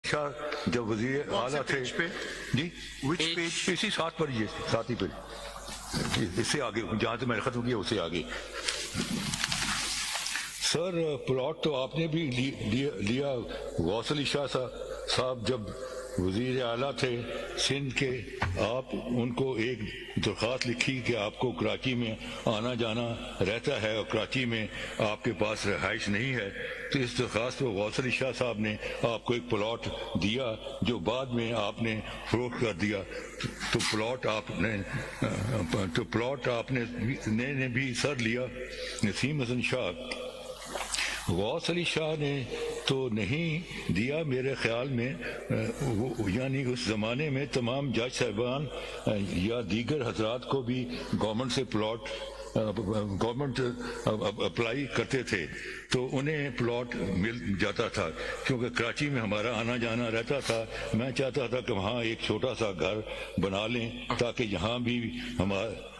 شاہ جب وزیر اعلیٰ تھے جی اسی ساتھ پر یہ ساتھ ہی پہ اس سے آگے جہاں سے میں نے ختم کیا اس سے آگے. سر پلاٹ تو آپ نے بھی لیا. غوث علی شاہ صاحب جب وزیر اعلیٰ تھے سندھ کے, آپ ان کو ایک درخواست لکھی کہ آپ کو کراچی میں آنا جانا رہتا ہے اور کراچی میں آپ کے پاس رہائش نہیں ہے, تو اس درخواست کو غوث علی شاہ صاحب نے آپ کو ایک پلاٹ دیا جو بعد میں آپ نے فروخت کر دیا. تو پلاٹ آپ نے بھی سر لیا. نسیم حسن شاہ, غوث علی شاہ نے تو نہیں دیا میرے خیال میں, یعنی اس زمانے میں تمام جج صاحبان یا دیگر حضرات کو بھی گورنمنٹ سے پلاٹ گورنمنٹ اپلائی کرتے تھے تو انہیں پلاٹ مل جاتا تھا, کیونکہ کراچی میں ہمارا آنا جانا رہتا تھا. میں چاہتا تھا کہ وہاں ایک چھوٹا سا گھر بنا لیں تاکہ یہاں بھی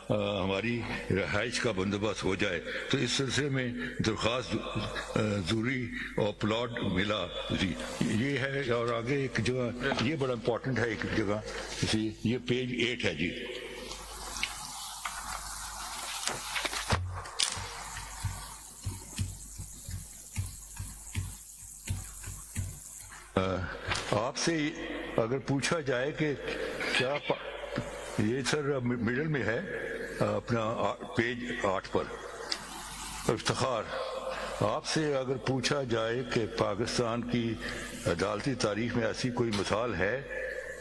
ہماری رہائش کا بندوبست ہو جائے. تو اس سلسلے میں درخواست ضروری اور پلاٹ ملا جی, یہ ہے. اور آگے ایک جگہ یہ بڑا امپورٹنٹ ہے, ایک جگہ جی یہ پیج 8 ہے جی. آپ سے اگر پوچھا جائے کہ کیا یہ سر مڈل میں ہے اپنا پیج 8 پر افتخار, آپ سے اگر پوچھا جائے کہ پاکستان کی عدالتی تاریخ میں ایسی کوئی مثال ہے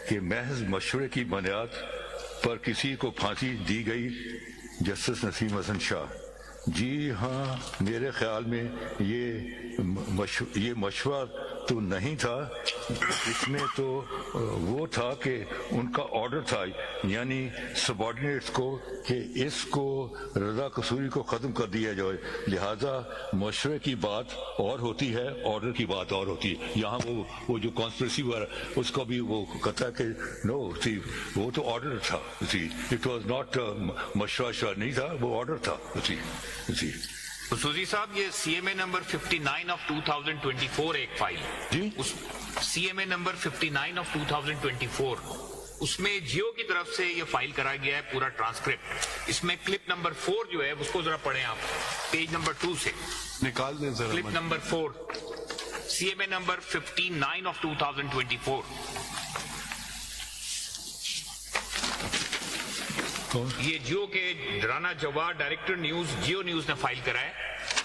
کہ محض مشورے کی بنیاد پر کسی کو پھانسی دی گئی, جسٹس نسیم حسن شاہ. جی ہاں, میرے خیال میں یہ مشورہ تو نہیں تھا, اس میں تو وہ تھا کہ ان کا آرڈر تھا, یعنی سبارڈینیٹس کو کہ اس کو رضا قصوری کو ختم کر دیا جائے. لہذا مشورے کی بات اور ہوتی ہے, آرڈر کی بات اور ہوتی ہے. یہاں وہ جو کانسپریسی ہوا اس کو بھی وہ کہتا ہے کہ نو سی وہ تو آرڈر تھا جی, اٹ واز ناٹ مشورہ نہیں تھا, وہ آرڈر تھا جی جی. قصوری صاحب یہ C M A number 59 of 2024 ایک فائل جی, C M A number 59 of 2024 اس میں جیو کی طرف سے یہ فائل کرا گیا ہے پورا ٹرانسکرپٹ. اس میں کلپ نمبر 4 جو ہے اس کو ذرا پڑھیں آپ, پیج نمبر 2 سے نکال دیں ذرا. Clip number 4 C M A number 59 of 2024. یہ جیو کے ڈرانا Jawad director news Geo news نے فائل کرا ہے.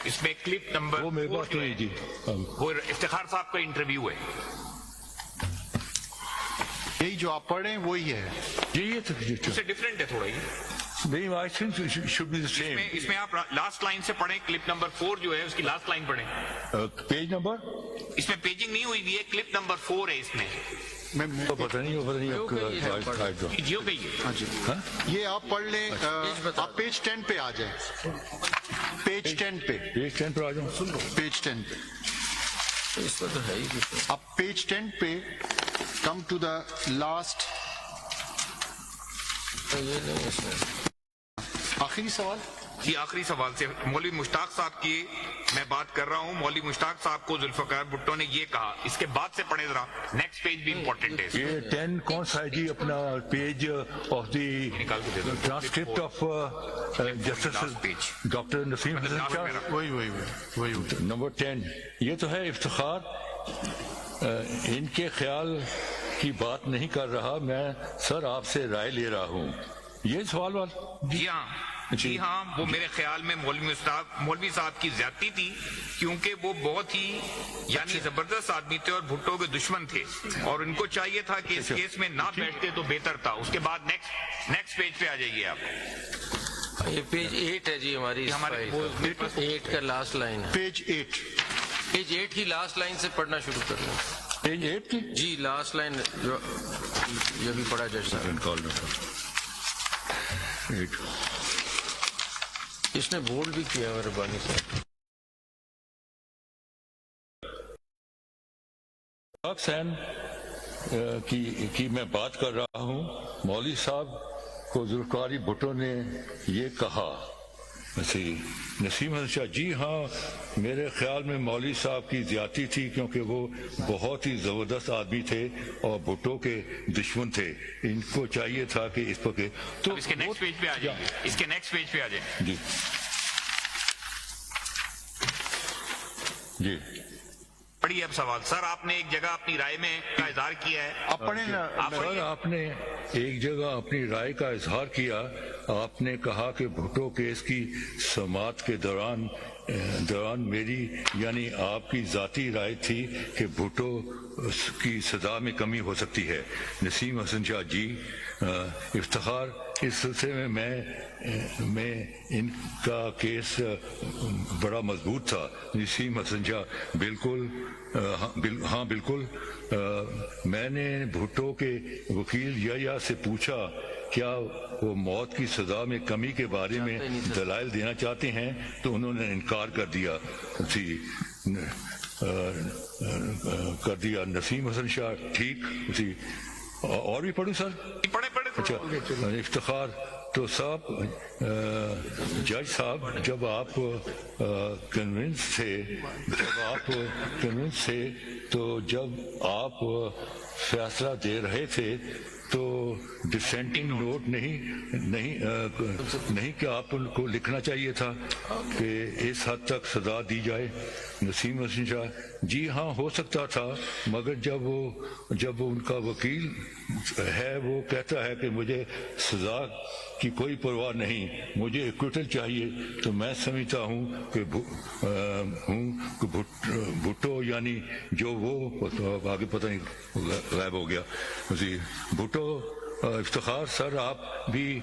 اس میں کلپ نمبر وہ افتخار صاحب کا انٹرویو ہے. یہی جو آپ پڑھ رہے ہیں وہی ہے یہ اس سے ڈفرینٹ ہے تھوڑا. یہ نہیں, I think it should be the same. اس میں آپ لاسٹ لائن سے پڑھیں, کلپ نمبر 4 جو ہے اس کی لاسٹ لائن پڑھیں. پیج نمبر اس میں پیجنگ نہیں ہوئی ہوئی ہے, کلپ نمبر 4 ہے اس میں. پتہ نہیں جیو پہ یہ آپ پڑھ لیں. آپ پیج 10 پہ آ جائیں, پیج 10 پہ, پیج 10 پر آ جاؤں. پیج 10 پہ اس پر تو ہے ہی. آپ پیج 10 پہ کم ٹو دا لاسٹ. یہ نہیں اس میں آخری سوال جی, آخری سوال سے مولوی مشتاق صاحب کی میں بات کر رہا ہوں. مولوی مشتاق صاحب کو ذوالفقار بھٹو نے یہ کہا, اس کے بعد سے پڑھیں ذرا, نیکسٹ پیج بھی امپورٹنٹ ہے. یہ 10 کون سا ہے جی؟ اپنا page of the transcript of justice doctor Naseem Hasan Shah, وہی نمبر 10. یہ تو ہے افتخار, ان کے خیال کی بات نہیں کر رہا میں سر, آپ سے رائے لے رہا ہوں. یہ سوال جی ہاں, وہ میرے خیال میں مولوی صاحب کی زیادتی تھی, کیونکہ وہ بہت ہی یعنی زبردست آدمی تھے اور بھٹو کے دشمن تھے, اور ان کو چاہیے تھا کہ اس کیس میں نہ بیٹھتے تو بہتر تھا. اس کے بعد نیکسٹ پیج پہ آ جائیے آپ. یہ پیج 8 ہے جی ہماری 8 کا لاسٹ لائن ہے. پیج 8 کی لاسٹ لائن سے پڑھنا شروع کر لیں. پیج 8 کی جی لاسٹ لائن جو یہ بھی پڑھا جج صاحب, اس نے بولڈ بھی کیا مہربانی صاحب. حسین کی میں بات کر رہا ہوں. مولوی صاحب کو ذوالفقار بھٹو نے یہ کہا نسیم حسن شاہ جی ہاں میرے خیال میں مولوی صاحب کی زیادتی تھی کیونکہ وہ بہت ہی زبردست آدمی تھے اور بھٹو کے دشمن تھے. ان کو چاہیے تھا کہ اس پر تو اس کے نیکسٹ پیج پہ آ جائیں گے, اس کے نیکسٹ پیج پہ آ جائیں. جی جی پڑھیے اب سوال. سر آپ نے ایک جگہ اپنی رائے میں کا اظہار کیا ہے. آپ پڑھیں نا. سر آپ نے ایک جگہ اپنی رائے کا اظہار کیا. آپ نے کہا کہ بھٹو کیس کی سماعت کے دوران میری یعنی آپ کی ذاتی رائے تھی کہ بھٹو کی سزا میں کمی ہو سکتی ہے. نسیم حسن شاہ جی افتخار اس سلسلے میں ان کا کیس بڑا مضبوط تھا. نسیم حسن شاہ بالکل ہاں بالکل. میں نے بھٹو کے وکیل یا سے پوچھا کیا وہ موت کی سزا میں کمی کے بارے میں دلائل دینا چاہتے ہیں تو انہوں نے انکار کر دیا. نسیم حسن شاہ ٹھیک. اور بھی پڑھوں سر؟ اچھا افتخار تو صاحب جج صاحب جب آپ کنونس تھے تو جب آپ فیصلہ دے رہے تھے تو ڈسینٹنگ نوٹ نہیں کہ آپ ان کو لکھنا چاہیے تھا کہ اس حد تک سزا دی جائے. نسیم حسن شاہ جی ہاں ہو سکتا تھا مگر جب ان کا وکیل ہے وہ کہتا ہے کہ مجھے سزا کی کوئی پرواہ نہیں, مجھے ایکویٹل چاہیے, تو میں سمجھتا ہوں کہ بھٹو یعنی جو وہ آگے پتہ نہیں غائب ہو گیا. بھٹو افتخار سر آپ بھی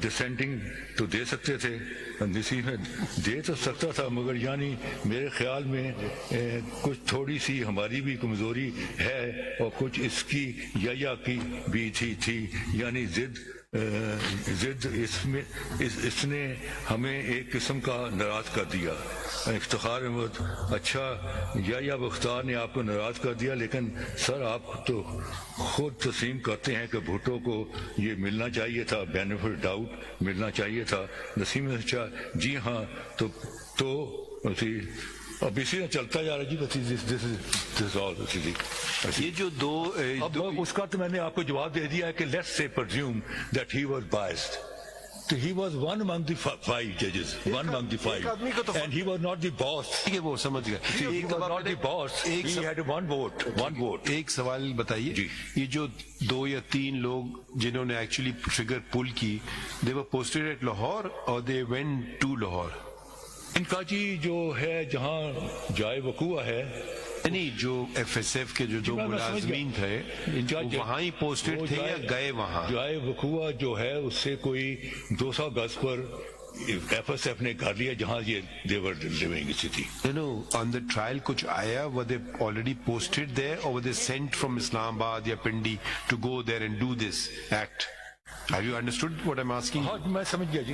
ڈسینٹنگ تو دے سکتے تھے. نسیم دے تو سکتا تھا مگر یعنی میرے خیال میں کچھ تھوڑی سی ہماری بھی کمزوری ہے اور کچھ اس کی یا کی بھی تھی یعنی ضد اس نے ہمیں ایک قسم کا ناراض کر دیا. افتخار احمد اچھا یا بختار نے آپ کو ناراض کر دیا لیکن سر آپ تو خود تسلیم کرتے ہیں کہ بھٹو کو یہ ملنا چاہیے تھا, بینیفٹ ڈاؤٹ ملنا چاہیے تھا. نسیم شاہ جی ہاں تو اب اسی میں چلتا جا رہا جی. یہ جو دو اس کا تو میں نے آپ کو جواب دے دیا ہے کہ let's say presume that he was biased. So he was one among the five judges, one among the five, and he was not the boss. وہ سمجھ گئے. He was not the boss. He had one vote. ایک سوال بتائیے, یہ جو 2 یا 3 لوگ جنہوں نے ایکچولی فگر پل کی, they were posted at Lahore or they went to Lahore? ان کا جی جو ہے جہاں جائے وقوع ہے نہیں, جو ایف ایس ایف کے جو 2 ملازمین تھے وہاں ہی پوسٹڈ تھے یا گئے وہاں؟ جائے وقوع جو ہے اس سے کوئی 200 گز پر ایف ایس ایف نے کر لیا جہاں یہ دیور لیونگ سی تھی. آن دا ٹرائل کچھ آیا, were they already posted there or were they sent from Islam Abad یا Pindi to go there and do this act? Have you understood what I'm asking? ہاں میں سمجھ گیا جی.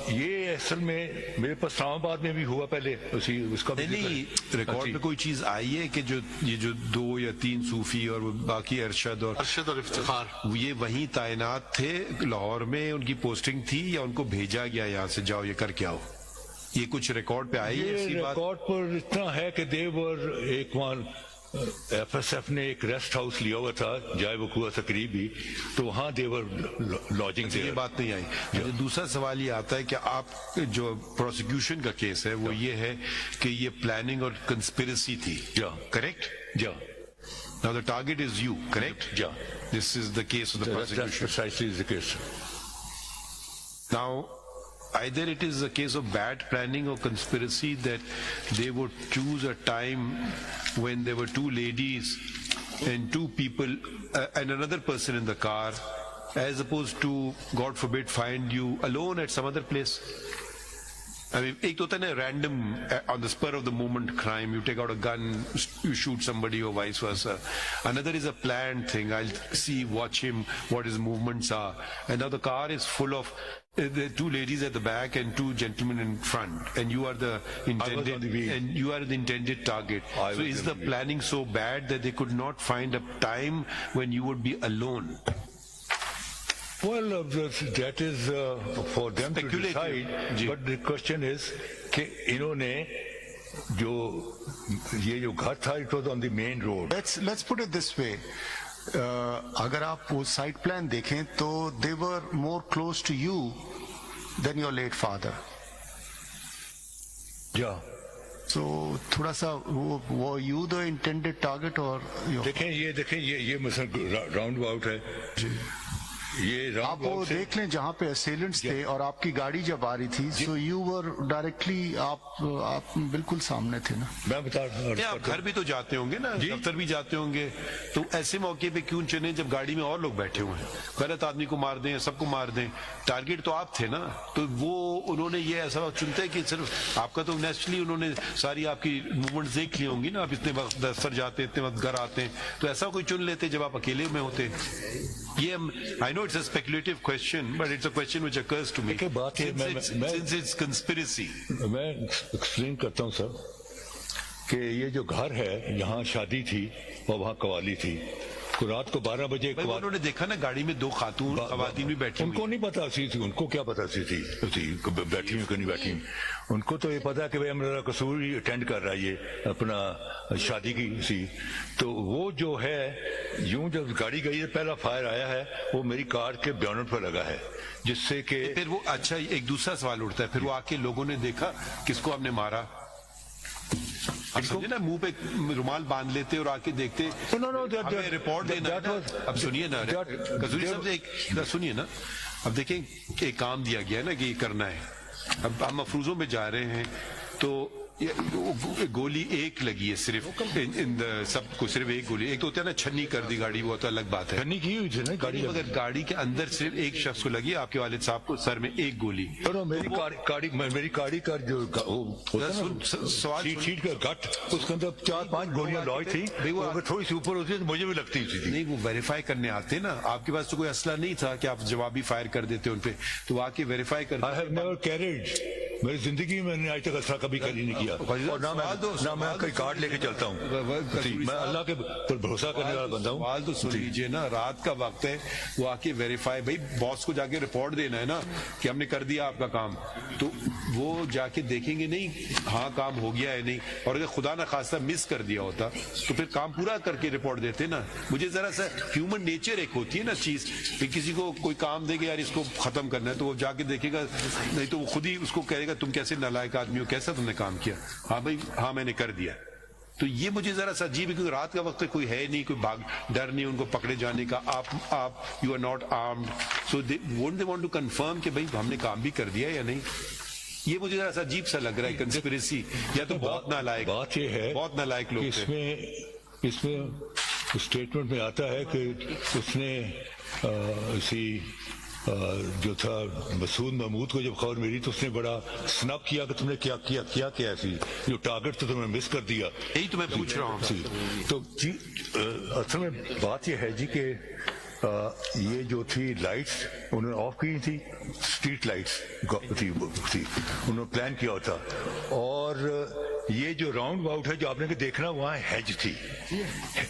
یہ اصل میں میرے پاس اسلام آباد میں بھی ہوا پہلے. اس کا نہیں ریکارڈ میں کوئی چیز آئی ہے کہ یہ جو 2 یا 3 صوفی اور باقی ارشد اور افتخار یہ وہیں تعینات تھے لاہور میں, ان کی پوسٹنگ تھی یا ان کو بھیجا گیا یہاں سے جاؤ یہ کر کے آؤ؟ یہ کچھ ریکارڈ پہ آئی ہے؟ ریکارڈ پر اتنا ہے کہ دیور ایک وہاں ایف ایس ایف نے ایک ریسٹ ہاؤس لیا ہوا تھا جائے وقوع سے قریب ہی, تو وہاں دیور لاجنگ. یہ بات نہیں آئی. دوسرا سوال یہ آتا ہے کہ آپ جو پروسیکیوشن کا کیس ہے وہ یہ ہے کہ یہ پلاننگ اور کنسپیرسی تھی, کریکٹ؟ جا Now the target is you, correct? جا This is the case of the prosecution. That's precisely the case. Now either it is a case of bad planning or conspiracy that they would choose a time when there were 2 ladies and 2 people and another person in the car, as opposed to, God forbid, find you alone at some other place. I mean, ایک تو ہوتا ہے نا random on the spur of the moment crime, you take out a gun, you shoot somebody or vice versa. Another is a planned thing, I'll see, watch him, what his movements are. And now the car is full of the 2 ladies at the back and 2 gentlemen in front, and you are the intended target. So is the planning so bad that they could not find a time when you would be alone? Well, that is for them to Speculative. decide. G. But the question is کہ انہوں نے یہ جو گھر تھا it was on the main road. Let's put it this way. اگر آپ وہ سائٹ پلان دیکھیں تو they were more close to you than your late father. Yeah. So تھوڑا سا وہ you the intended target or دیکھیں یہ مثلا راؤنڈ اباؤٹ ہے. یہ آپ وہ دیکھ لیں جہاں پہ اسیلنٹس تھے اور آپ کی گاڑی جب آ رہی تھی سو یو ور ڈائریکٹلی آپ بالکل سامنے تھے نا. میں بتا رہا ہوں آپ گھر بھی تو جاتے ہوں گے نا, دفتر بھی جاتے ہوں گے, تو ایسے موقع پہ کیوں چنے جب گاڑی میں اور لوگ بیٹھے ہوئے ہیں, غلط آدمی کو مار دیں, سب کو مار دیں, ٹارگیٹ تو آپ تھے نا. تو وہ انہوں نے یہ ایسا وقت چنتے کہ صرف آپ کا تو نیچرلی انہوں نے ساری آپ کی موومنٹ دیکھ لی ہوں گی نا, آپ اتنے وقت دفتر جاتے اتنے وقت گھر آتے ہیں, تو ایسا کوئی چن لیتے جب آپ اکیلے میں ہوتے. یہ I know it's a speculative question, but it's a question which occurs to me. Since it's conspiracy. میں ایکسپلین کرتا ہوں سر کہ یہ جو گھر ہے یہاں شادی تھی اور وہاں قوالی تھی. رات کو 12 بجے انہوں نے دیکھا نا گاڑی میں 2 خاتون خواتین بھی بیٹھی, ان کو نہیں پتا سی تھی, ان کو کیا پتا سی تھی بیٹھی ہوئی کہ نہیں بیٹھی. ان کو تو یہ پتا کہ میرا قصوری اٹینڈ کر رہا ہے یہ اپنا شادی کی سی. تو وہ جو ہے یوں جب گاڑی گئی ہے پہلا فائر آیا ہے وہ میری کار کے بیونٹ پر لگا ہے, جس سے کہ پھر وہ اچھا ایک دوسرا سوال اٹھتا ہے, پھر وہ آ کے لوگوں نے دیکھا کس کو ہم نے مارا, نا منہ پہ رومال باندھ لیتے اور آ کے دیکھتے رپورٹ دینا. اب سنیے نا قصوری صاحب ایک سنیے نا, اب دیکھیں ایک کام دیا گیا ہے نا کہ یہ کرنا ہے, اب ہم مفروضوں میں جا رہے ہیں تو گولی ایک لگی ہے صرف سب کو, صرف ایک گولی. ایک تو ہوتا ہے نا چھنی کر دی گاڑی, وہ تو الگ بات ہے, چھنی کی ہوئی تھی نا گاڑی, مگر گاڑی کے اندر صرف ایک شخص کو لگی, آپ کے والد صاحب کو سر میں ایک گولی. میری گاڑی کا جو سیٹ کا گٹ اس کے اندر 4-5 گولیاں لوئی تھی, اگر تھوڑی سی اوپر ہوتی تو مجھے بھی لگتی تھی. نہیں وہ ویریفائی کرنے آتے نا, آپ کے پاس تو کوئی اسلحہ نہیں تھا کہ آپ جوابی فائر کر دیتے ان پہ, تو آ کے ویریفائی کرتے. I have never carried, میری زندگی میں نے آج تک اسلحہ کبھی کبھی نہیں کیا, اور نہ میں کوئی کارڈ لے کے چلتا ہوں. میں اللہ کے پر بھروسہ کرنے والا بندہ ہوں. سوال تو سن لیجیے نا, رات کا وقت ہے, وہ آ کے ویریفائی, بھائی باس کو جا کے رپورٹ دینا ہے نا کہ ہم نے کر دیا آپ کا کام, تو وہ جا کے دیکھیں گے نہیں ہاں کام ہو گیا ہے نہیں, اور اگر خدا نہ خواستہ مس کر دیا ہوتا تو پھر کام پورا کر کے رپورٹ دیتے نا. مجھے ذرا سا ہیومن نیچر ایک ہوتی ہے نا چیز, کہ کسی کو کوئی کام دے گا یار اس کو ختم کرنا ہے, تو وہ جا کے دیکھے گا, نہیں تو وہ خود ہی اس کو کہے گا تم کیسے نالائق آدمی ہو, کیسا تم نے کام کیا, ہاں بھائی ہاں میں نے کر دیا. تو یہ مجھے ذرا سا عجیب ہے, کیونکہ رات کا وقت کوئی ہے نہیں, کوئی ڈر نہیں ان کو پکڑے جانے کا, آپ you are not armed, so they want to confirm کہ بھائی ہم نے کام بھی کر دیا یا نہیں. یہ مجھے ذرا سا عجیب سا لگ رہا ہے کنسپریسی, یا تو بہت نالائق, بات یہ ہے بہت نالائق لوگ. اس میں اسٹیٹمنٹ میں آتا ہے کہ اس نے اسی جو تھا مسعود محمود کو جب خبر ملی تو اس نے بڑا سنپ کیا کہ تم نے کیا ایسی جو ٹارگٹ تو تم نے مس کر دیا. یہی تو میں پوچھ رہا ہوں. تو جی اصل میں بات یہ ہے جی کہ یہ جو تھی لائٹس انہوں نے آف کی تھی, اسٹریٹ لائٹس تھی, انہوں نے پلان کیا ہوتا, اور یہ جو راؤنڈ اباؤٹ ہے جو آپ نے دیکھنا وہاں ہیج تھی,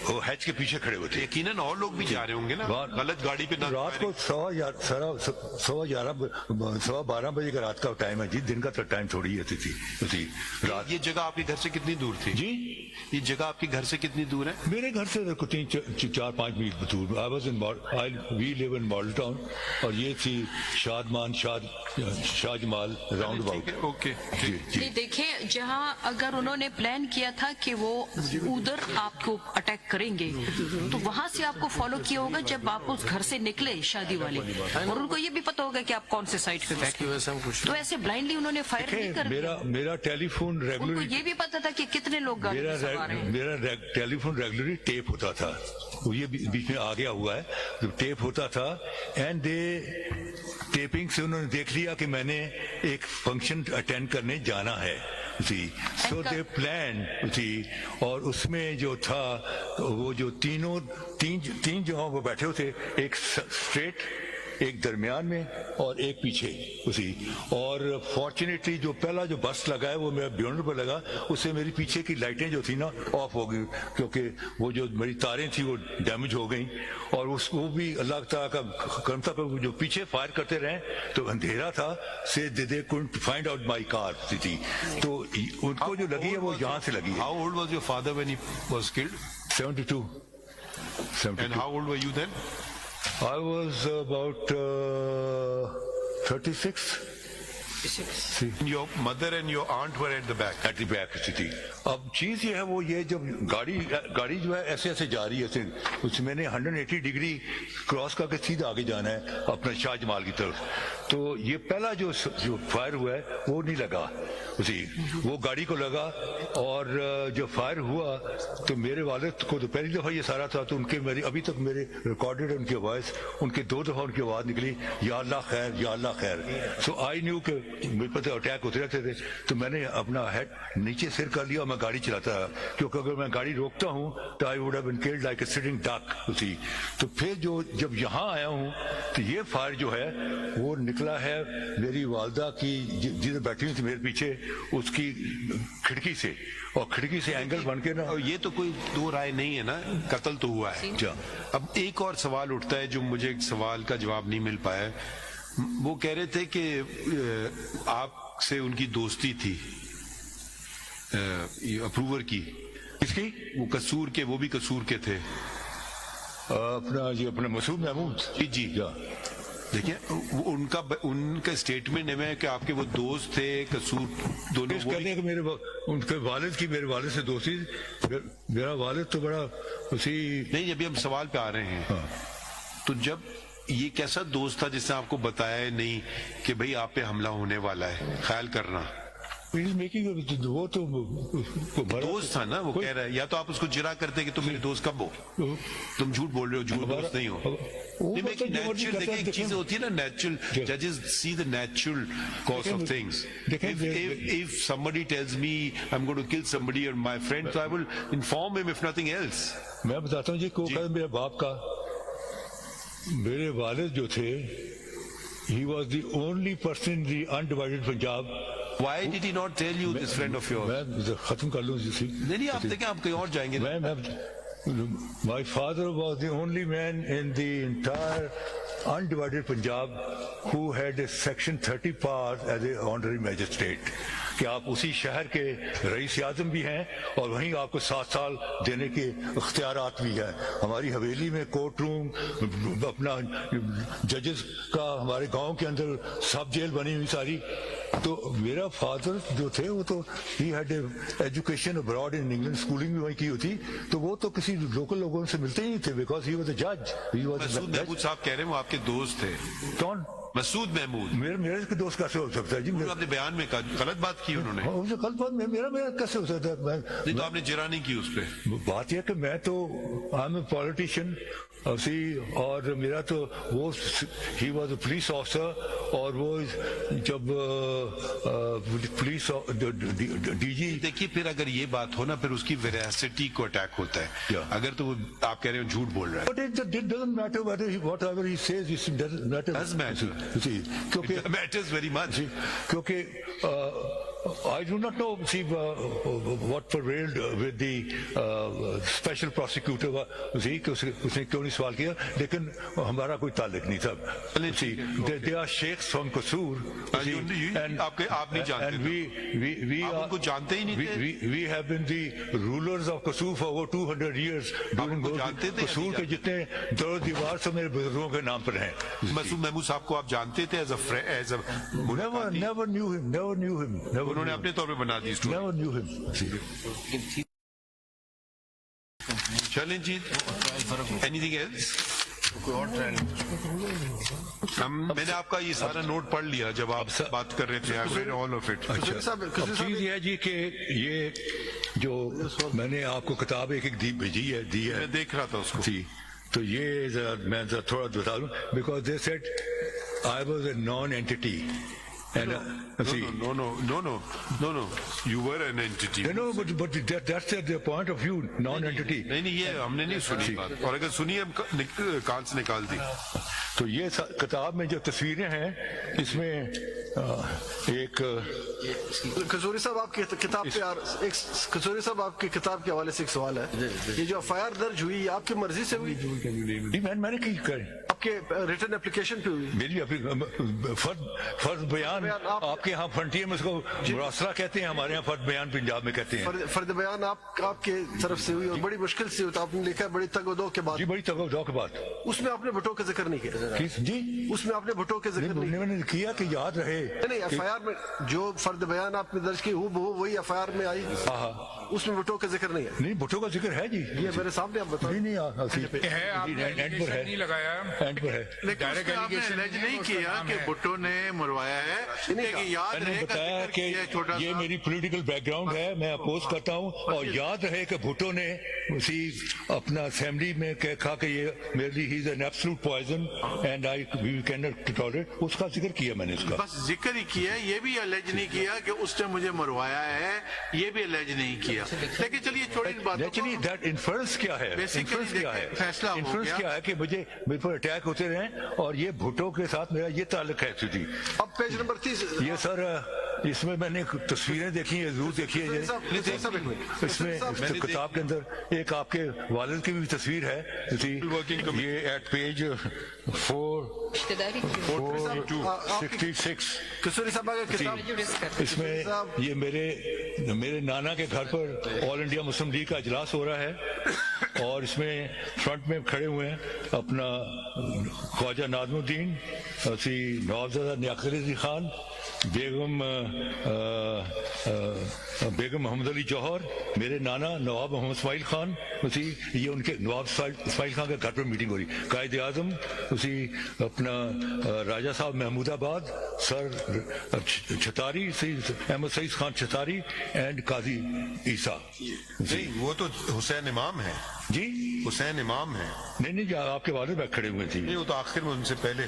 وہ ہیج کے پیچھے کھڑے ہوتے. یقیناً اور لوگ بھی جا رہے ہوں گے نا غلط گاڑی پہ. رات کو 11:15 بجے کا رات کا ٹائم ہے جی, دن کا ٹائم تھوڑی ہوتی تھی رات. یہ جگہ آپ کے گھر سے کتنی دور تھی جی؟ یہ جگہ آپ کے گھر سے کتنی دور ہے؟ میرے گھر سے 4-5 میل دور. وی لیو ان ماڈل ٹاؤن, اور یہ تھی شاہ جمال راؤنڈ اباؤٹ. اوکے جی دیکھیں, جہاں اگر انہوں نے پلان کیا تھا کہ وہ ادھر آپ کو اٹیک کریں گے تو وہاں سے آپ کو فالو کیا ہوگا جب آپ اس گھر سے نکلے شادی والے, اور ان کو یہ بھی پتا ہوگا کہ آپ کون سے سائٹ پہ بیٹھے, تو ایسے بلائنڈلی انہوں نے فائر نہیں کر دیا. میرا ٹیلی فون ان کو یہ بھی پتا تھا کہ کتنے لوگ گاڑی میں سوار ہیں. میرا ٹیلی فون ریگولرلی ٹیپ ہوتا تھا, وہ یہ بیچ میں آ گیا ہوا ہے, جو ٹیپ ہوتا تھا, اینڈ ٹیپنگ سے انہوں نے دیکھ لیا کہ میں نے ایک فنکشن اٹینڈ کرنے جانا ہے تھی, سو دے پلان تھی. اور اس میں جو تھا وہ جو تین جگہوں پہ بیٹھے ہوتے, ایک اسٹریٹ, ایک درمیان میں اور ایک پیچھے اسی. اور فارچونیٹلی جو پہلا جو بس لگا ہے وہ میرا بیونر پہ لگا, اس سے میری پیچھے کی لائٹیں جو تھیں نا آف ہو گئی, کیونکہ وہ جو میری تاریں تھیں وہ ڈیمیج ہو گئیں. اور اس کو بھی اللہ تعالیٰ کا کرم تھا, جو پیچھے فائر کرتے رہے تو اندھیرا تھا, سے دے couldn't find out my car تھی, تو ان کو جو لگی ہے وہ یہاں سے لگی ہے. How old was your father when he was killed? 72. And how old were you then? I was about 36. Your mother and your aunt were at the back. At the back تھی. اب چیز یہ ہے وہ یہ جب گاڑی جو ہے ایسے ایسے جا رہی ہے, اس میں نے 180 ڈگری کراس کر کے سیدھا آگے جانا ہے اپنا شاہ جمال کی طرف. تو یہ پہلا جو فائر ہوا ہے وہ نہیں لگا اسی, وہ گاڑی کو لگا. اور جب فائر ہوا تو میرے والد کو تو پہلی دفعہ یہ سارا تھا, تو ان کے ابھی تک میرے ریکارڈڈ ان کی وائس, ان کے 2 دفعہ ان کی آواز نکلی یا اللہ خیر یا اللہ خیر. سو آئی نیو کہ میرے پتہ اٹیک ہوتے رہتے تھے, تو میں نے اپنا ہیڈ نیچے سر کر لیا اور میں گاڑی چلاتا رہا, کیونکہ اگر میں گاڑی روکتا ہوں تو I would have been killed like a sitting duck اسی. تو پھر جب یہاں آیا ہوں تو یہ فائر جو ہے وہ نکلا ہے میری والدہ کی جدھر بیٹھی ہوئی تھی میرے پیچھے, اس کی کھڑکی سے, اور کھڑکی سے اینگل بن کے نا. یہ تو کوئی دو رائے نہیں ہے نا, قتل تو ہوا ہے. اب ایک اور سوال اٹھتا ہے جو مجھے ایک سوال کا جواب نہیں مل پایا. وہ کہہ رہے تھے کہ آپ سے ان کی دوستی تھی, اپروور کی. کس کی؟ وہ قصور کے, وہ بھی قصور کے تھے. اپنا مسعود محمود. جی دیکھیں ان کا اسٹیٹمنٹ ہے کہ آپ کے وہ دوست تھے قصور دونوں. کہ میرے ان کے والد کی میرے والد سے دوستی, میرا والد تو بڑا اسی. نہیں, ابھی ہم سوال پہ آ رہے ہیں. تو جب یہ کیسا دوست تھا جس نے آپ کو بتایا نہیں کہ بھئی آپ پہ حملہ ہونے والا ہے, خیال کرنا. وہ تو دوست تھا نا, وہ کہہ رہا ہے. یا تو آپ اس کو جرا کرتے کہ تم میرے دوست کب ہو, تم جھوٹ بول رہے ہو, جھوٹ دوست نہیں ہو. دیکھیں ایک چیز ہوتی ہے نا نیچرل, ججز سی the natural course of things. If somebody tells me I'm going to kill somebody or my friend, so I will inform him if nothing else. میں بتاتا ہوں جی کو میرے باپ کا, میرے والد جو تھے, he was the only person in the undivided Punjab. Why did he not tell you, this friend of yours? میں ختم کر لوں جی. نہیں, آپ دیکھیں آپ کہیں اور جائیں گے. My father was the only man in the entire undivided Punjab who had a section 30 powers as a honorary magistrate. کہ آپ اسی شہر کے رئیس اعظم بھی ہیں اور وہیں آپ کو 7 سال دینے کے اختیارات بھی ہیں. ہماری حویلی میں کورٹ روم, اپنا ججز کا, ہمارے گاؤں کے اندر سب جیل بنی ہوئی ساری. تو میرا فادر جو تھے وہ تو he had education abroad in England, schooling بھی وہیں کی ہوئی, تو وہ تو کسی لوکل لوگوں سے ملتے ہی نہیں تھے, بیکاز ہی واز اے جج. مسعود محمود صاحب کہہ رہے ہیں وہ آپ کے دوست تھے. کون؟ مسعود محمود. میرے دوست کیسے ہو سکتا ہے جی؟ آپ نے بیان میں غلط بات کی انہوں نے. غلط بات میرا کیسے ہو سکتا ہے؟ نہیں تو آپ نے جرا نہیں کی اس پہ. بات یہ کہ میں تو آئی ایم اے پالیٹیشین اور میرا تو وہ he was a police officer, اور وہ جب پولیس ڈی جی. دیکھیے پھر اگر یہ بات ہو نا پھر اس کی ویراسٹی کو اٹیک ہوتا ہے. اگر تو آپ کہہ رہے ہیں جھوٹ بول رہا ہے. But it doesn't matter whatever he says, it doesn't matter. Does matter. It matters very much. کیونکہ I do not know what prevailed with the special prosecutor کہ اس نے کیوں نہیں سوال کیا, لیکن ہمارا کوئی تعلق نہیں تھا. They are sheikhs from Qasur. آپ نہیں جانتے, آپ ان کو جانتے ہی نہیں تھے. We have been the rulers of Qasur for over 200 years. قصور کے جتنے در و دیوار سب میرے بزرگوں کے نام پر ہیں. مسعود محمود صاحب کو آپ جانتے تھے Never knew him. انہوں نے اپنے طور پہ بنا دی. Never knew him. چلیں جی, anything else? میں نے آپ کا یہ سارا نوٹ پڑھ لیا جب آپ بات کر رہے تھے. I've read all of it. اب چیز یہ ہے جی کہ یہ جو میں نے آپ کو کتاب ایک بھیجی ہے, دی ہے, میں دیکھ رہا تھا اس کو. تو یہ میں تھوڑا بتا دوں, because they said I was a non-entity And see, no. You were an entity. no, but that's the point of view, non-entity. نہیں یہ ہم نے نہیں سنی بات, اور اگر سنی ہم کان سے نکال دی. تو یہ کتاب میں جو تصویریں ہیں اس میں ایک قصوری صاحب آپ کی کتاب پہ قصوری صاحب آپ کی کتاب کے حوالے سے ایک سوال ہے. یہ جو ایف آئی آر درج ہوئی یہ آپ کی مرضی سے ہوئی؟ میں نے کی کر آپ کے ریٹن اپلیکیشن پہ ہوئی؟ میری فرض بیان آپ کے یہاں فرنٹیئر میں اس کو مراسلہ کہتے ہیں, ہمارے یہاں فرض بیان پنجاب میں کہتے ہیں. فرد بیان آپ کے طرف سے ہوئی اور بڑی مشکل سے ہوئی, تو آپ نے لکھا بڑی تگ و دو کے بعد. جی بڑی تگ و دو کے بعد. اس میں آپ نے بھٹو کا ذکر نہیں کیا جی, اس میں آپ نے بھٹو کے ذکر نہیں میں نے کیا کہ یاد رہے نہیں. ایف آئی آر میں جو فرد بیان آپ نے درج کی وہی ایف آئی آر میں آئی, اس میں بھٹو کا ذکر نہیں ہے. نہیں بھٹو کا ذکر ہے جی, یہ میرے سامنے آپ بتائیں. نہیں نہیں لگایا اینڈ پر ہے. لیکن آپ نے الج نہیں کیا کہ بھٹو نے مروایا ہے, یاد میں نے بتایا کہ یہ میری پولیٹیکل بیک گراؤنڈ ہے, میں اپوز کرتا ہوں, اور یاد رہے کہ بھٹو نے اسی اپنا اسمبلی میں کہا کہ یہ میرے لیے ہی is an absolute poison and I we can not tolerate, اس کا ذکر کیا میں نے. اس کا بس ذکر ہی کیا, یہ بھی الج نہیں کیا کہ اس نے مجھے مروایا ہے, یہ بھی الج نہیں کیا. لیکن چلیے چھوڑی بات. ایکچولی دیٹ انفرنس کیا ہے, انفرنس کیا ہے, فیصلہ انفرنس کیا ہے کہ مجھے میرے پر اٹیک ہوتے رہے, اور یہ بھٹو کے ساتھ میرا یہ تعلق ہے. اب پیج نمبر 30 یہ سر اس میں نے تصویریں دیکھی ہیں, ضرور دیکھی ہے. اس میں کتاب کے اندر ایک آپ کے والد کی بھی تصویر ہے, یہ ایٹ پیج 466. قصوری صاحب کتاب اس میں یہ میرے نانا کے گھر پر آل انڈیا مسلم لیگ کا اجلاس ہو رہا ہے, اور اس میں فرنٹ میں کھڑے ہوئے ہیں اپنا خواجہ نادم الدین, نوابزادہ نیاقت علی خان, بیگم محمد علی جوہر, میرے نانا نواب محمد اسماعیل خان, یہ ان کے نواب اسماعیل خان کے گھر پر میٹنگ ہو رہی, قائد اعظم اپنا راجہ صاحب محمود آباد, سر چھتاری احمد سعید خان چھتاری, اینڈ قاضی عیسیٰ. نہیں وہ تو حسین امام ہے جی, حسین امام ہے. نہیں آپ کے والد بیٹھ کھڑے ہوئے تھے. نہیں وہ تو آخر میں ان سے پہلے.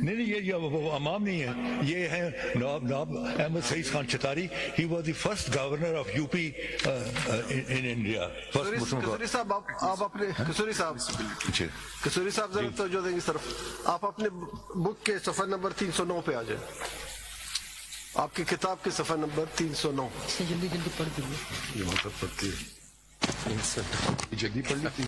نہیں یہ وہ امام نہیں ہے, یہ ہے Nawab Ahmad Saeed Khan Chhatari. He was the first governor of U P in India. قصوری صاحب آپ اپنے قصوری صاحب ذرا توجہ دیں گے اس طرف. آپ اپنے بک کے صفحہ نمبر 309 پہ آ جائیں. آپ کی کتاب کے صفحہ نمبر 309. جلدی پڑھ دیجیے. جلدی پڑھ لیتی.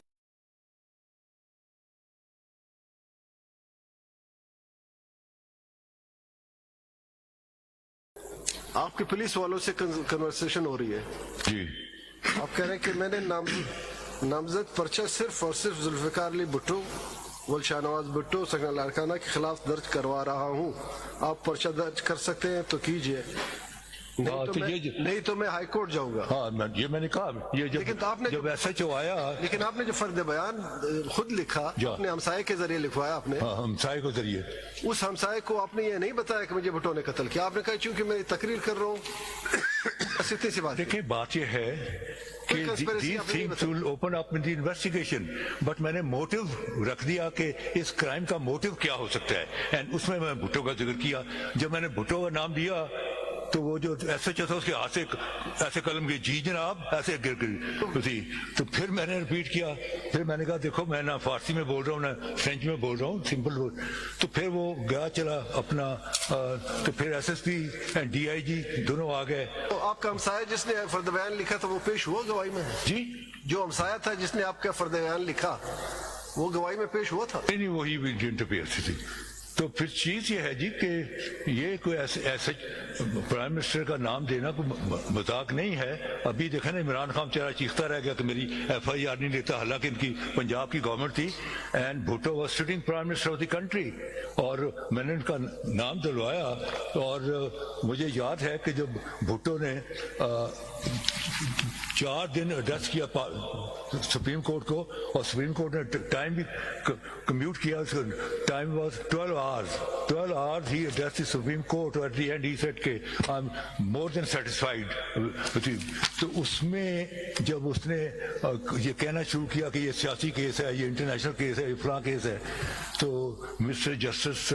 آپ کے پولیس والوں سے کنورسیشن ہو رہی ہے جی. آپ کہہ رہے ہیں کہ میں نے نامزد پرچہ صرف اور صرف ذوالفقار علی بھٹو شاہ نواز بھٹو سکنہ لاڑکانہ کے خلاف درج کروا رہا ہوں. آپ پرچہ درج کر سکتے ہیں تو کیجئے, نہیں تو میں ہائی کورٹ جاؤں گا. ہاں یہ میں نے کہا, یہ جب ایس ایچ او آیا. لیکن آپ نے جو فرد بیان خود لکھا, اپنے ہمسائے کے ذریعے لکھوایا آپ نے. ہمسائے کے ذریعے. اس ہمسائے کو آپ نے یہ نہیں بتایا کہ مجھے بھٹو نے قتل کیا. آپ نے کہا چونکہ میں تقریر کر رہا ہوں. اتنی سی بات. دیکھیں بات یہ ہے کہ these things will open up in the investigation, but میں نے موٹیو رکھ دیا کہ اس کرائم کا موٹیو کیا ہو سکتا ہے, اینڈ اس میں بھٹو کا ذکر کیا. جب میں نے بھٹو کا نام دیا تو وہ جو ایس ایچ او تھا اس کے ہاتھ سے ایسے قلم کی جی جناب ایسے گر گئی. تو پھر میں نے ریپیٹ کیا, پھر میں نے کہا دیکھو میں نہ فارسی میں بول رہا ہوں نہ فرینچ میں بول رہا ہوں, سمپل بول. تو پھر وہ گیا چلا اپنا, تو پھر S S P and D I G دونوں آ گئے. تو آپ کا ہمسایہ جس نے فرد بیان لکھا تھا وہ پیش ہوا گواہی میں؟ جی جو ہمسایہ تھا جس نے آپ کا فرد بیان لکھا وہ گواہی میں پیش ہوا تھا؟ نہیں وہی بھی انٹرفیئر تھی. تو پھر چیز یہ ہے جی کہ یہ کوئی ایسے پرائم منسٹر کا نام دینا کوئی مذاق نہیں ہے. ابھی دیکھیں نا عمران خان چہرہ چیختا رہ گیا کہ میری ایف آئی آر نہیں لیتا, حالانکہ ان کی پنجاب کی گورنمنٹ تھی, and Bhutto was sitting prime minister of the country, اور میں نے ان کا نام دلوایا. اور مجھے یاد ہے کہ جب بھٹو نے 4 دن ایڈریس کیا سپریم کورٹ کو, اور سپریم کورٹ نے ٹائم بھی کمیوٹ کیا, اس کا time was 12 hours. 12 hours he address the supreme court, اور at the end he said کہ I am more then satisfied. تو اس میں جب اس نے یہ کہنا شروع کیا کہ یہ سیاسی کیس ہے, یہ انٹرنیشنل کیس ہے, یہ فلاں کیس ہے, تو مسٹر جسٹس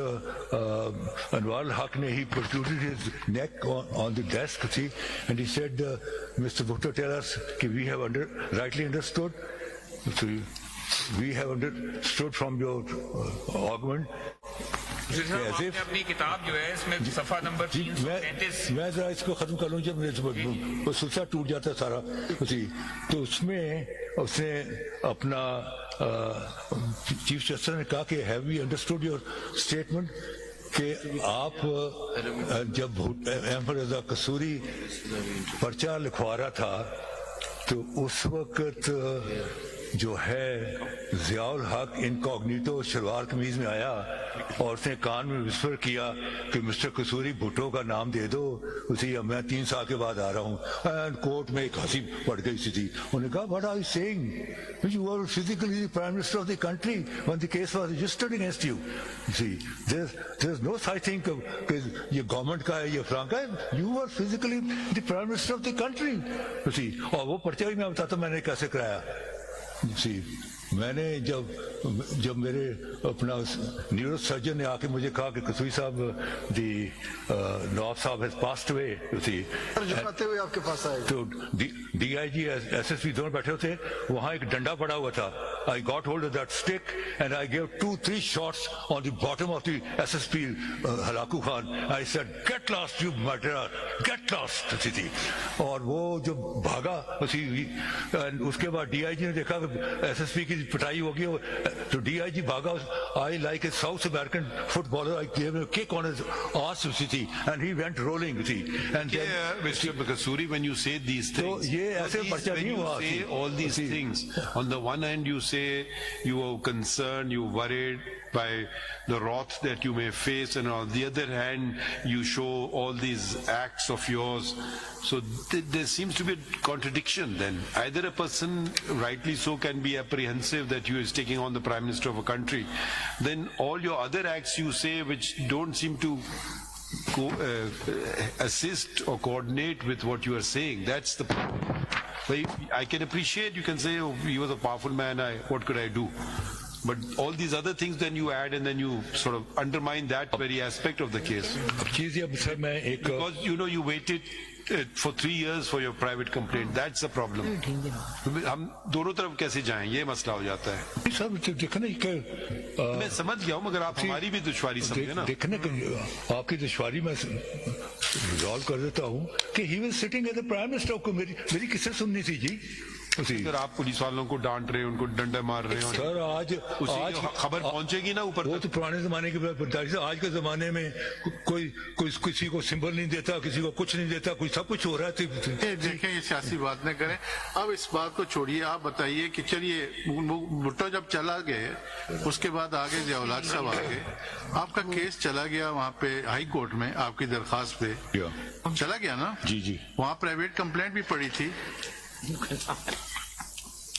انوار الحق نے ہی protruded his neck on the desk, see, and he said, Mr. Bhutto, tell us that we have rightly understood. So we have understood from your argument. آپ نے اپنی کتاب جو ہے اس میں صفحہ نمبر 333, میں ذرا اس کو ختم کر لوں, جب وہ سلسلہ ٹوٹ جاتا ہے سارا. تو اس میں اس نے اپنا چیف جسٹس نے کہا کہ have you understood your statement, کہ آپ جب احمد رضا قصوری پرچہ لکھوا رہا تھا تو اس وقت جو ہے ضیاء الحق انکوگنیٹو شلوار قمیض میں آیا اور اس نے کان میں وسپر کیا کہ مسٹر قصوری بھٹو کا نام دے دو, اسی میں 3 سال کے بعد آ رہا ہوں. اینڈ کورٹ میں ایک ہنسی پڑ گئی سی تھی. انہوں نے کہا what are you saying? You were physically the prime minister of the country when the case was registered against you. See, there's no such thing کہ یہ گورنمنٹ کا ہے, یہ فلاں کا ہے. You were physically the prime minister of the country. See, اور وہ پرچہ بھی میں بتاتا ہوں میں نے کیسے کرایا. جی میں نے جب میرے اپنا نیورو سرجن نے آ کے مجھے کہا کہ قصوری صاحب دی نواب صاحب ہیز پاسڈ اوے, آپ کے پاس آئے تو D I G S S P دونوں بیٹھے ہوتے, وہاں ایک ڈنڈا پڑا ہوا تھا. I got hold of that stick and I gave 2-3 shots on the bottom of the SSP Hulagu Khan. I said get lost you murderer, get lost. اور وہ جو بھاگا اس کے بعد ڈی آئی جی نے دیکھا کہ ایس ایس پی کی پٹائی ہوگی, تو ڈی آئی جی بھاگا. I like a South American footballer, I gave him a kick on his arse, and he went rolling. And then Mr. Qasuri, when you say these things, یہ ایسے پرچہ نہیں ہوا. when you say all these things, on the one hand you say you were concerned, you worried by the wrath that you may face, and on the other hand you show all these acts of yours. So there seems to be a contradiction then. Either a person rightly so can be apprehensive that you is taking on the prime minister of a country, then all your other acts you say which don't seem to assist or coordinate with what you are saying. That's the problem. I can appreciate, you can say, oh, he was a powerful man, what could I do? But all these other things then you add, and then you sort of undermine that very aspect of the case. Because you waited for 3 years for your private complaint. That's the problem. ہم دونوں طرف کیسے جائیں, یہ مسئلہ ہو جاتا ہے. میں سمجھ گیا ہوں, مگر آپ ہماری بھی دشواری سمجھے نا. دیکھنے آپ کی دشواری میں ریزالو کر دیتا ہوں کہ he was sitting as a prime minister. کو میری کس سے سننی تھی جی؟ اگر آپ پولیس والوں کو ڈانٹ رہے ہیں, ان کو ڈنڈے مار رہے ہیں, سر آج خبر پہنچے گی نا اوپر. وہ تو پرانے زمانے کی بات. آج کے زمانے میں کوئی کسی کو سمبل نہیں دیتا, کسی کو کچھ نہیں دیتا, کوئی سب کچھ ہو رہا ہے. دیکھیں یہ سیاسی بات نہ کریں. اب اس بات کو چھوڑیے, آپ بتائیے کہ چلیے بھٹو جب چلا گئے اس کے بعد آگے ضیاء الحق صاحب آگے, آپ کا کیس چلا گیا وہاں پہ ہائی کورٹ میں, آپ کی درخواست پہ چلا گیا نا. جی وہاں پرائیویٹ کمپلینٹ بھی پڑی تھی.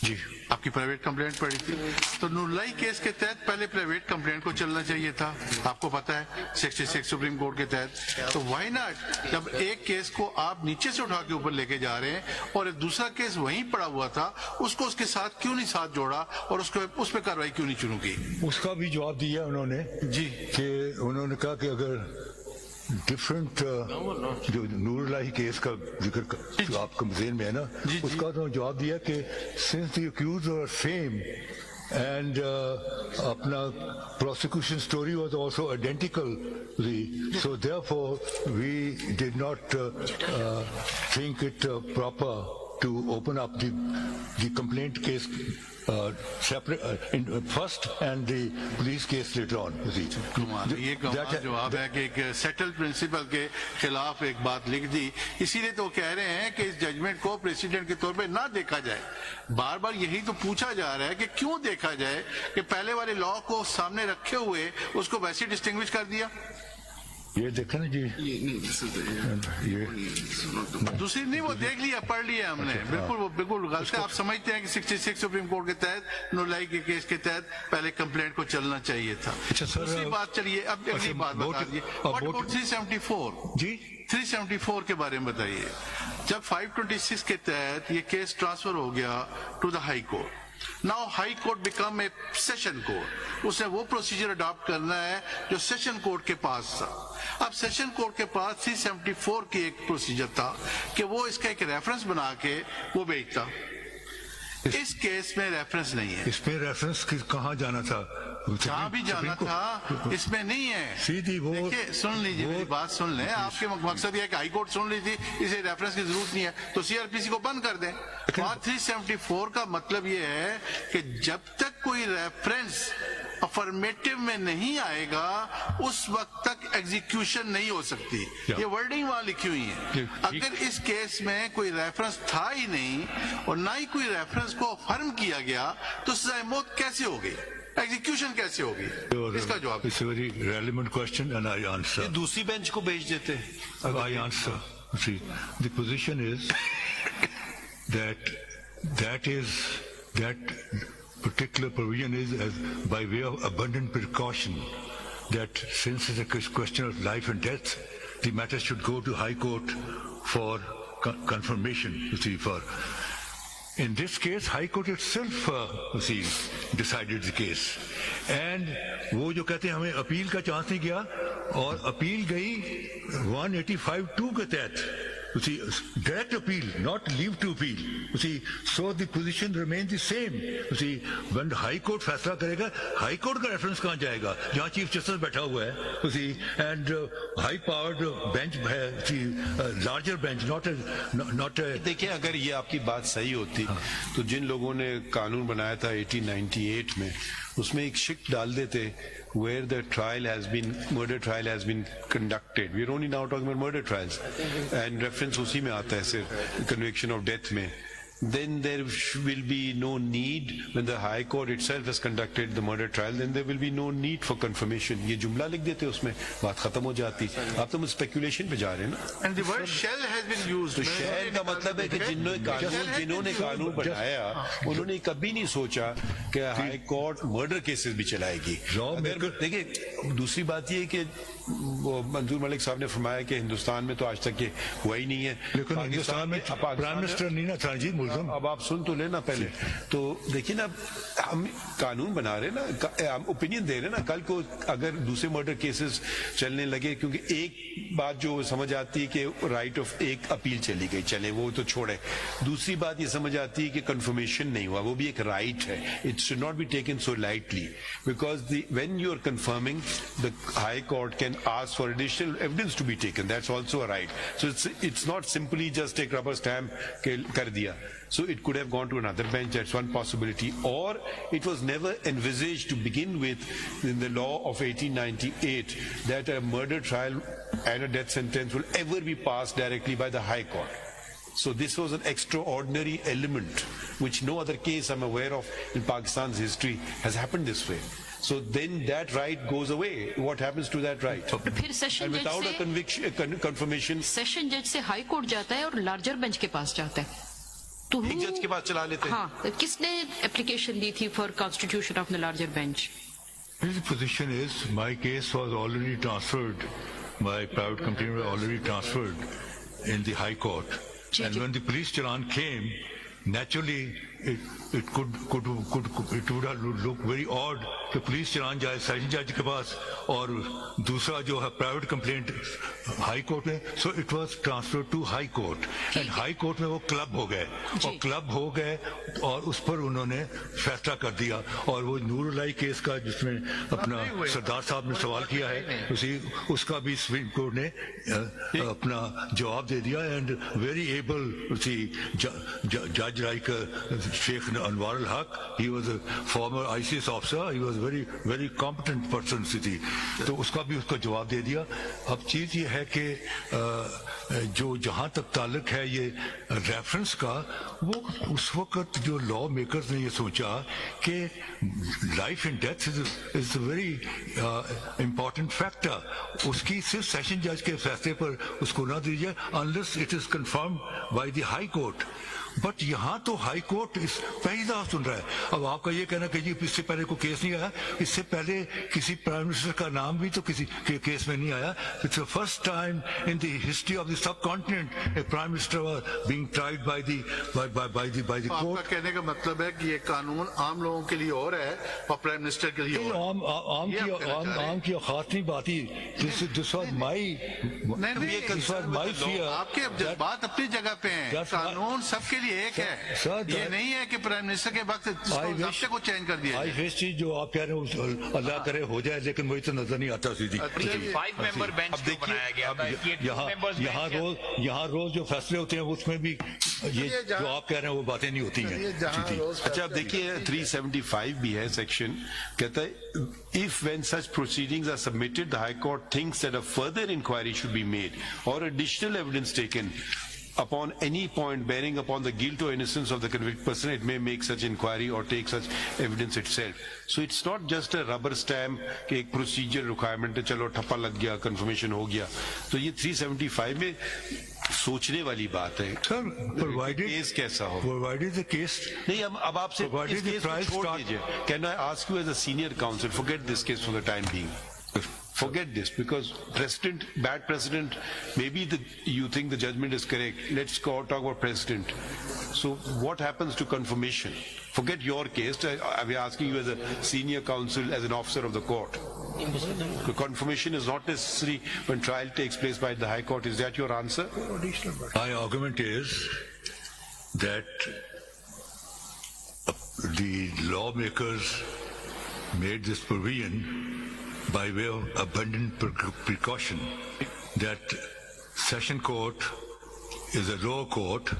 جی آپ کی پرائیویٹ کمپلینٹ پڑی تھی, تو نورلائی کیس کے تحت پہلے پرائیویٹ کمپلینٹ کو چلنا چاہیے تھا, آپ کو پتا ہے 66 سپریم کورٹ کے تحت. تو وائی ناٹ, جب ایک کیس کو آپ نیچے سے اٹھا کے اوپر لے کے جا رہے ہیں اور ایک دوسرا کیس وہیں پڑا ہوا تھا, اس کو اس کے ساتھ کیوں نہیں ساتھ جوڑا اور اس پہ کارروائی کیوں نہیں شروع کی؟ اس کا بھی جواب دیا انہوں نے جی, کہ انہوں نے کہا کہ اگر ڈفرنٹ جو نور الہی کیس کا ذکر آپ کا ذہن میں ہے نا, اس کا تو جواب دیا کہ since the accused are same and اپنا prosecution story was also identical, so therefore we did not think it proper to open up the complaint case separate first and the police case later on. یہ جواب ہے کہ ایک settle principal کے خلاف ایک بات لکھ دی, اسی لیے تو کہہ رہے ہیں کہ اس ججمنٹ کو پریسیڈنٹ کے طور پہ نہ دیکھا جائے. بار بار یہی تو پوچھا جا رہا ہے کہ کیوں دیکھا جائے, کہ پہلے والے لا کو سامنے رکھے ہوئے اس کو ویسے ڈسٹنگوش کر دیا. یہ دیکھیں نا جی یہ دوسری نہیں وہ دیکھ لیا پڑھ لیا ہم نے بالکل وہ بالکل غلط ہے. آپ سمجھتے ہیں کہ 66 سپریم کورٹ کے تحت نولائی کے کیس کے تحت پہلے کمپلینٹ کو چلنا چاہیے تھا. دوسری بات چلیے اب اگلی بات بتا دیجیے. واٹ اباؤٹ 374 جی 374 کے بارے میں بتائیے. جب 526 کے تحت یہ کیس ٹرانسفر ہو گیا to the high court. Now high court became a session court. اس نے وہ پروسیجر اڈاپٹ کرنا ہے جو سیشن کورٹ کے پاس تھا. اب سیشن کورٹ کے پاس 374 کی ایک پروسیجر تھا کہ وہ اس کا ایک ریفرنس بنا کے وہ بھیجتا. اس کیس میں ریفرنس نہیں ہے. اس میں ریفرنس کہاں جانا تھا؟ جہاں بھی جانا تھا اس میں نہیں ہے. سیدھی وہ دیکھیے سن لیجیے میری بات سن لیں. آپ کے مقصد یہ ہے کہ ہائی کورٹ سن لی تھی اسے ریفرنس کی ضرورت نہیں ہے تو سی آر پی سی کو بند کر دیں. بات 374 کا مطلب یہ ہے کہ جب تک کوئی ریفرنس افرمیٹو میں نہیں آئے گا اس وقت تک ایگزیکیوشن نہیں ہو سکتی. یہ ورڈنگ وہاں لکھی ہوئی ہے. اگر اس کیس میں کوئی ریفرنس تھا ہی نہیں اور نہ ہی کوئی ریفرنس کو افرم کیا گیا تو سزائے موت کیسے ہوگی؟ ایگزیکیوشن کیسے ہوگی؟ اس کا جواب. It's a very relevant question and I answer. دوسری بینچ کو بھیج دیتے. I answer. See, the position is that particular provision is as by way of abundant precaution that since it's a question of life and death, the matter should go to High Court for confirmation. You see, in this case, High Court itself, decided the case. And وہ جو کہتے ہیں ہمیں appeal کا chance نہیں گیا اور appeal گئی 185(2) کے تحت. You see, direct appeal, not leave to appeal. You see, so the position remains the same. You see, when the High Court فیصلہ کرے گا, High Court کا ریفرنس کہاں جائے گا جہاں چیف جسٹس بیٹھا ہوا ہے. You see, and high powered bench ہے, larger bench, not a. دیکھیں اگر یہ آپ کی بات صحیح ہوتی تو جن لوگوں نے قانون بنایا تھا 1898 میں اس میں ایک شک ڈال دیتے where the murder trial has been conducted. We are only now talking about murder trials. And reference اسی میں آتا ہے صرف conviction of death میں. Then there will be no need, when the High Court itself has conducted the murder trial, then there will be no need for confirmation. یہ جملہ لکھ دیتے اس میں بات ختم ہو جاتی. آپ تو اسپیکولیشن پہ جا رہے ہیں نا. And the word shall has been used. تو شہید کا مطلب ہے کہ جنہوں نے قانون بنایا انہوں نے کبھی نہیں سوچا کہ ہائی کورٹ مرڈر کیسز بھی چلائے گی. دیکھیں دوسری بات یہ کہ منظور ملک صاحب نے فرمایا کہ ہندوستان میں تو آج تک یہ ہوا ہی نہیں ہے. لیکن ہندوستان میں پرائم منسٹر نہیں نا تھا جی. اب آپ سن تو لینا پہلے. تو دیکھیں نا ہم قانون بنا رہے نا, ہم اوپینین دے رہے نا. کل کو اگر دوسرے مرڈر کیسز چلنے لگے, کیونکہ ایک بات جو سمجھ آتی ہے کہ رائٹ آف ایک اپیل چلی گئی, چلے وہ تو چھوڑے. دوسری بات یہ سمجھ آتی ہے کہ کنفرمیشن نہیں ہوا, وہ بھی ایک رائٹ ہے. It should not be taken so lightly because when you are confirming the High Court can ask for additional evidence to be taken. That's also a right. So it's not simply just take rubber stamp kar diya. So it could have gone to another bench. That's one possibility. Or it was never envisaged to begin with in the law of 1898 that a murder trial and a death sentence will ever be passed directly by the High Court. So this was an extraordinary element which no other case I'm aware of in Pakistan's history has happened this way. So then that right goes away. What happens to that right? پھر session And جج without a سے conviction, confirmation, session جج سے high court جاتا ہے اور larger bench کے پاس جاتا ہے. تو ایک جج کے پاس چلا لیتے ہیں. ہاں, کس نے اپلیکیشن دی تھی for constitution of the larger bench? His position is my case was already transferred, my private complaint was already transferred in the High Court. And when the police challan came, naturally it would have looked very odd کہ police چلان جائے session جج کے پاس اور دوسرا جو ہے private complaint High Court میں. So it was transfer to High Court and High Court میں وہ کلب ہو گئے اور کلب ہو گئے اور اس پر انہوں نے فیصلہ کر دیا. اور وہ نور اللہ کیس کا جس میں اپنا سردار صاحب نے سوال کیا ہے اس کا بھی سپریم کورٹ نے اپنا جواب دے دیا. اینڈ ویری ایبل جج like Sheikh Anwar al-Haq, he was a former ICS officer, he was very very competent person تھی, تو اس کا بھی اس کا جواب دے دیا. اب چیز یہ ہے کہ جو جہاں تک تعلق ہے یہ ریفرنس کا, وہ اس وقت جو لا میکرز نے یہ سوچا کہ life and death is a very important factor, اس کی صرف سیشن جج کے فیصلے پر اس کو نہ دیجیے unless it is confirmed by the high court. But یہاں تو ہائی کورٹ اس پہلی دفعہ سن رہا ہے. اب آپ کا یہ کہنا کہ جی اس سے پہلے کوئی کیس نہیں آیا, اس سے پہلے کسی پرائم منسٹر کا نام بھی تو کسی کیس میں نہیں آیا. It's the first time in the history of the subcontinent a prime minister was being tried by the court. آپ کا کہنے کا مطلب ہے کہ یہ قانون عام لوگوں کے لیے اور ہے اور پرائم منسٹر کے لیے عام کی خاص نہیں بات ہی. This was my fear. آپ کے جذبات اپنی جگہ پہ ہیں, قانون سب کے لیے ایک ہے, یہ نہیں ہے کہ پرائم منسٹر کے وقت ضابطے کو چینج کر دیا جائے. چیز جو آپ کہہ رہے ہیں اللہ کرے ہو جائے, لیکن وہی تو نظر نہیں آتا سیدھی. یہاں روز جو فیصلے ہوتے ہیں اس میں بھی یہ جو آپ کہہ رہے ہیں وہ باتیں نہیں ہوتی ہیں. اچھا اب دیکھیے 375 بھی ہے سیکشن, کہتا ہے if when such proceedings are submitted the High Court thinks that a further inquiry should be made or additional evidence taken upon any point bearing upon the guilt or innocence of the convicted person, it may make such inquiry or take such evidence itself. So it's not just a rubber stamp کہ ایک procedure requirement ہے, چلو ٹھپا لگ گیا, confirmation ہو گیا. تو یہ 375 میں سوچنے والی بات ہے. سر provided کیس کیسا ہو, provided the case نہیں اب آپ سے اس کیس کو چھوڑ دیجئے. Can I ask you as a senior counsel, forget this case for the time being. Forget this, because bad precedent, maybe you think the judgment is correct. Let's talk about precedent. So what happens to confirmation? Forget your case. I'm asking you as a senior counsel, as an officer of the court. The confirmation is not necessary when trial takes place by the High Court. Is that your answer? My argument is that the lawmakers made this provision by way of abundant precaution that session court is a lower court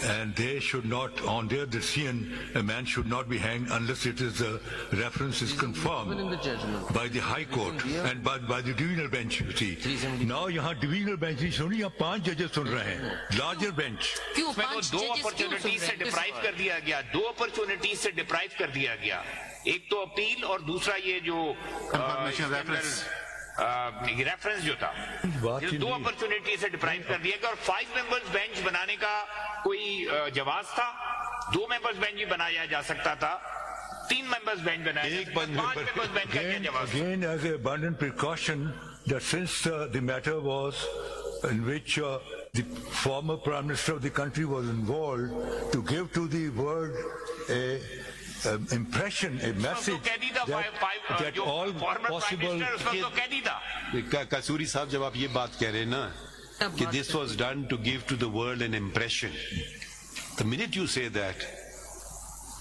and they should not, on their decision, a man should not be hanged unless it is a reference is confirmed by the high court and by the divisional bench. You see, now yahan divisional bench نہیں سنی, یہاں 5 judges سن رہے ہیں, larger bench. اس میں تو 2 opportunities سے deprive کر دیا گیا, 2 opportunities سے deprive کر دیا گیا. ایک تو اپیل اور دوسرا یہ جو ریفرنس جو تھا, 2 اپرچونٹی سے ڈپرائیو کر دیا گیا. اور 5 ممبرز بینچ بنانے کا کوئی جواز تھا؟ 2 ممبرز بینچ بھی بنایا جا سکتا تھا, 3 ممبرز بینچ بنایا, 5 ممبرز بینچ کا کیا جواز؟ Again, as a abundant precaution that since the matter was in which the former prime minister of the country was involved, to give to the world a impression, a message that all possible. Kasuri صاحب جب آپ یہ بات کہہ رہے ہیں نا کہ this was done to give to the world an impression, the minute you say that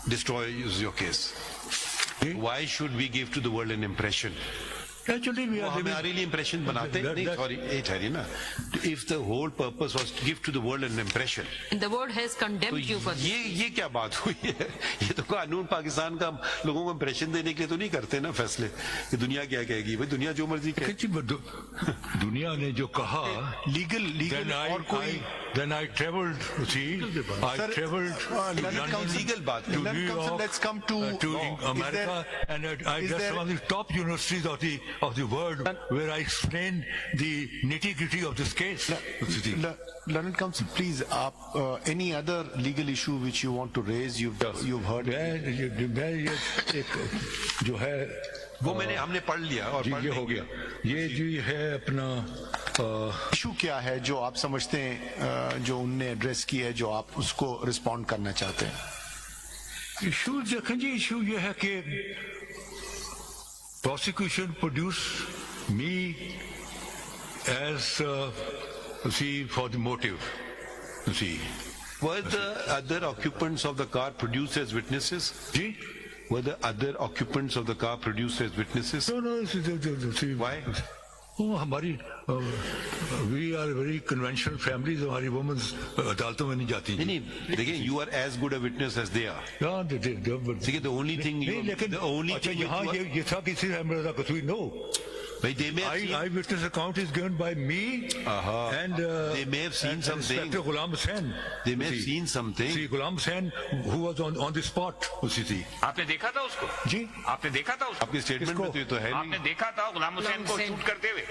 destroys your case. Why should we give to the world an impression? Actually, we are ہمارے لیے امپریشن بناتے نہیں, sorry ٹھہریے نا. If the whole purpose was to give to the world an impression, And the world has condemned you for this. یہ کیا بات ہوئی ہے؟ یہ تو قانون پاکستان کا لوگوں کو امپریشن دینے کے لیے تو نہیں کرتے نا فیصلے کہ دنیا کیا کہے گی. بھائی دنیا جو مرضی کہے, دنیا نے جو کہا, لیگل اور کوئی then I traveled, you see, I traveled to London, legal بات to New York, let's come to America, and I just one of the top universities of the world where I explained the nitty-gritty of this case. Learned Counsel, please, any other legal issue which you want to raise? You've heard. جو ہے وہ ہم نے پڑھ لیا اور یہ ہو گیا. یہ جو ہے اپنا ایشو کیا ہے جو آپ سمجھتے ہیں جو ان نے ایڈریس کی ہے, جو آپ اس کو رسپونڈ کرنا چاہتے ہیں؟ ایشو دیکھیں جی, ایشو یہ ہے کہ prosecution produced me as for the motive. You see, were the other occupants of the car produced as witnesses? G, Were the other occupants of the car produced as witnesses? no, Why? ہماری we are very conventional families, ہماری women عدالتوں میں نہیں جاتی. نہیں دیکھیں, you are as good a witness as they are. لیکن یہاں یہ تھا کسی مرزا قصوری نو. Eyewitness account is given by me and they may have seen something. Inspector Ghulam Hussain. They may have seen something. See, Ghulam Hussain who was on the spot اسی تھی. آپ نے دیکھا تھا اس کو؟ جی آپ نے دیکھا تھا اس کو؟ آپ کی اسٹیٹمنٹ میں تو یہ تو ہے آپ نے دیکھا تھا غلام حسین کو شوٹ کرتے ہوئے؟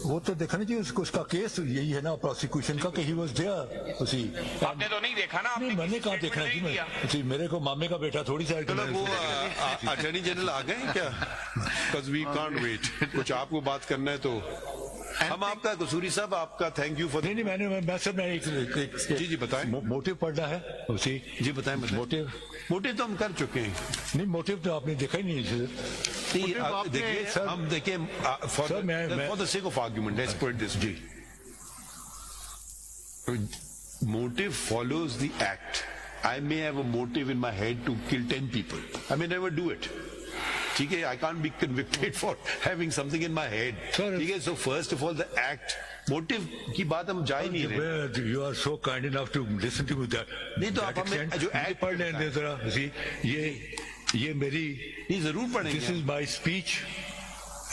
وہ تو دیکھا نا جی, اس کا کیس یہی ہے نا پروسیکیوشن کا کہ ہی واز دیئر. اسی آپ نے تو نہیں دیکھا نا. میں نے کہاں دیکھنا جی, میرے کو مامے کا بیٹا تھوڑی سا. وہ اٹارنی جنرل آ گئے کیا؟ because we can't wait. کچھ آپ کو بات کرنا ہے تو ہم آپ کا قصوری صاحب آپ کا تھینک یو فار. نہیں میں سر میں جی بتائیں. موٹیو پڑھنا ہے اسی. جی بتائیں. موٹیو تو ہم کر چکے ہیں. نہیں موٹیو تو آپ نے دیکھا ہی نہیں. دیکھیے ہم دیکھیں for the sake of argument let's put this. جی motive follows the act. I may have a motive in my head to kill 10 people. I may never do it. ٹھیک ہے, I can't be convicted for having something in my head. ٹھیک ہے, so first of all the act, motive کی بات ہم جا ہی نہیں رہے. You are so kind enough to listen to me that. نہیں تو آپ ہمیں جو ایکٹ پڑھ لیں ذرا. یہ میری نہیں ضرور پڑھیں گے. This is my speech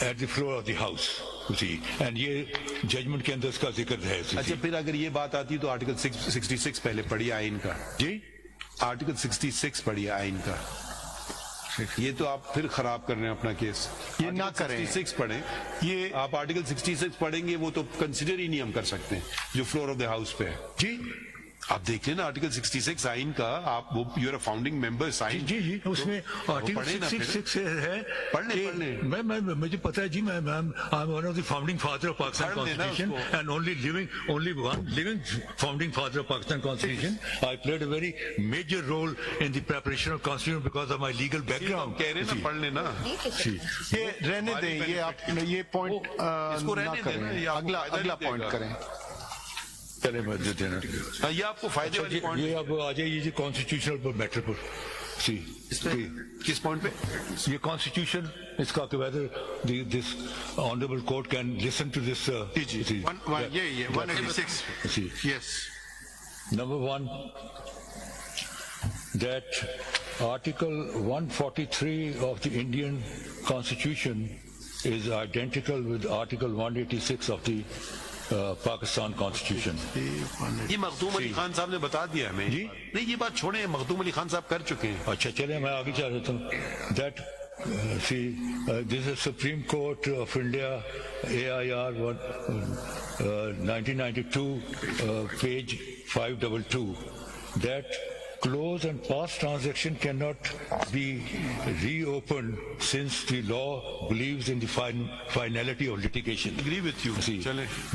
at the floor of the house. and یہ ججمنٹ کے اندر اس کا ذکر ہے. اچھا پھر اگر یہ بات آتی تو آرٹیکل 66 پہلے پڑھیے آئین کا. جی آرٹیکل 66 پڑھیے آئین کا. یہ تو آپ پھر خراب کر رہے ہیں اپنا کیس. یہ نہ کریں. 66 پڑھیں. یہ آپ آرٹیکل 66 پڑھیں گے وہ تو کنسیڈر ہی نہیں ہم کر سکتے جو فلور آف دا ہاؤس پہ ہے. جی آپ دیکھ لیں نا آرٹیکل 66 آئین کا. آپ وہ you are a founding member sign. جی اس میں آرٹیکل 66 ہے. پڑھ لیں. مجھے پتا ہے جی, میں one of the founding father of Pakistan constitution and only one living founding father of Pakistan constitution. I played a very major role in the preparation of constitution because of my legal background. کہہ رہے نا پڑھ لیں نا. یہ رہنے دیں, یہ آپ یہ پوائنٹ نہ کریں, اگلا پوائنٹ کریں. یہ آپ کو فائدے والی پوائنٹ. یہ اب آ جائیے جی کانسٹیٹیوشنل میٹر پر. کس پوائنٹ پہ؟ یہ کانسٹیٹیوشن اس کا کہ whether this honorable court can listen to this. 186. Yes. Number one, that Article 143 of the Indian Constitution is identical with Article 186 of the Pakistan constitution. یہ مخدوم علی خان صاحب نے بتا دیا ہمیں. جی نہیں یہ بات چھوڑیں, مخدوم علی خان صاحب کر چکے ہیں. اچھا چلیں میں آگے چاہ رہتا ہوں. That this is Supreme Court of India AIR 1992 page 522 that closed and past transaction cannot be reopened since the law believes in the finality of litigation. Agree with you. See,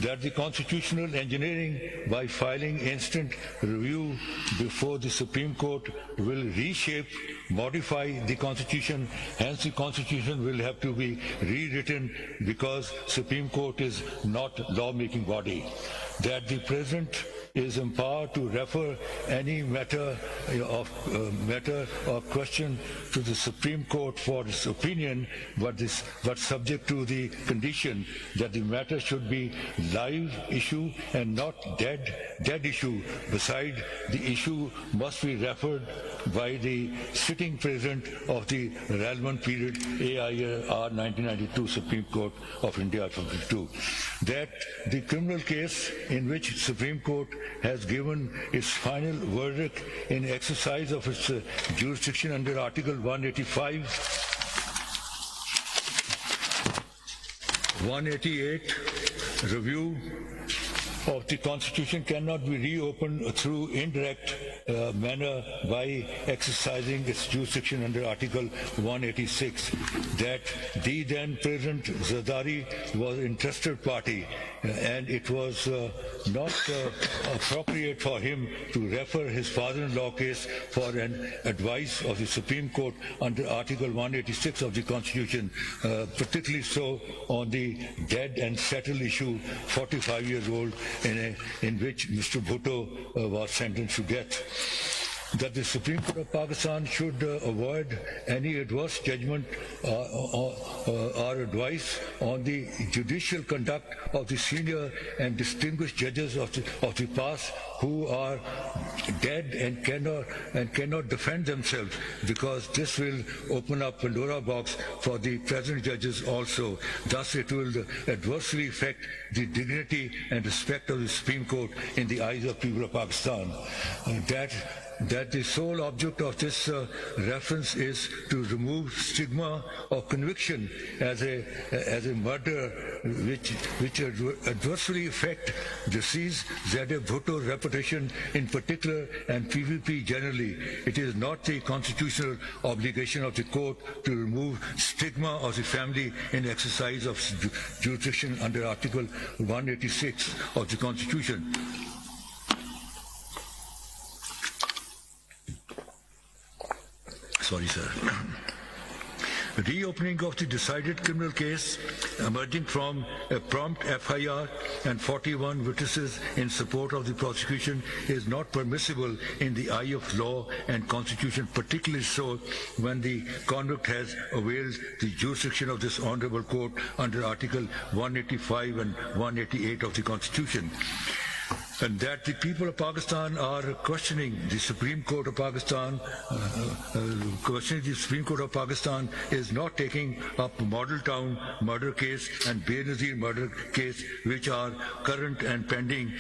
that the constitutional engineering by filing instant review before the Supreme Court will reshape, modify the Constitution. Hence the Constitution will have to be rewritten because Supreme Court is not lawmaking body. That the President is empowered to refer any matter or question to the Supreme Court for its opinion, but subject to the condition that the matter should be live issue and not dead issue. Besides, the issue must be referred by the sitting President of the relevant period, AIR 1992 Supreme Court of India 52. That the criminal case in which Supreme Court has given its final verdict in exercise of its jurisdiction under Article 185, 188, review of the Constitution cannot be reopened through indirect manner by exercising its jurisdiction under Article 186. That the then President Zardari was interested party and it was not appropriate for him to refer his father-in-law case for an advice of the Supreme Court under Article 186 of the Constitution, particularly so on the dead and settled issue 45-year-old in which Mr. Bhutto was sentenced to death. that the Supreme Court of Pakistan should avoid any adverse judgment or advice on the judicial conduct of the senior and distinguished judges of the past who are dead and cannot defend themselves, because this will open up Pandora box for the present judges also. Thus it will adversely affect the dignity and respect of the Supreme Court in the eyes of people of Pakistan. That the sole object of this reference is to remove stigma of conviction as a murder which adversely affect deceased Zade Bhutto's reputation in particular and PVP generally. It is not the constitutional obligation of the court to remove stigma of the family in exercise of jurisdiction under Article 186 of the Constitution. Sorry, sir. Reopening of the decided criminal case emerging from a prompt FIR and 41 witnesses in support of the prosecution is not permissible in the eye of law and constitution, particularly so when the convict has availed the jurisdiction of this honorable court under Article 185 and 188 of the Constitution. And that the people of Pakistan are questioning the Supreme Court of Pakistan, is not taking up Model Town murder case and Benazir murder case, which are current and pending,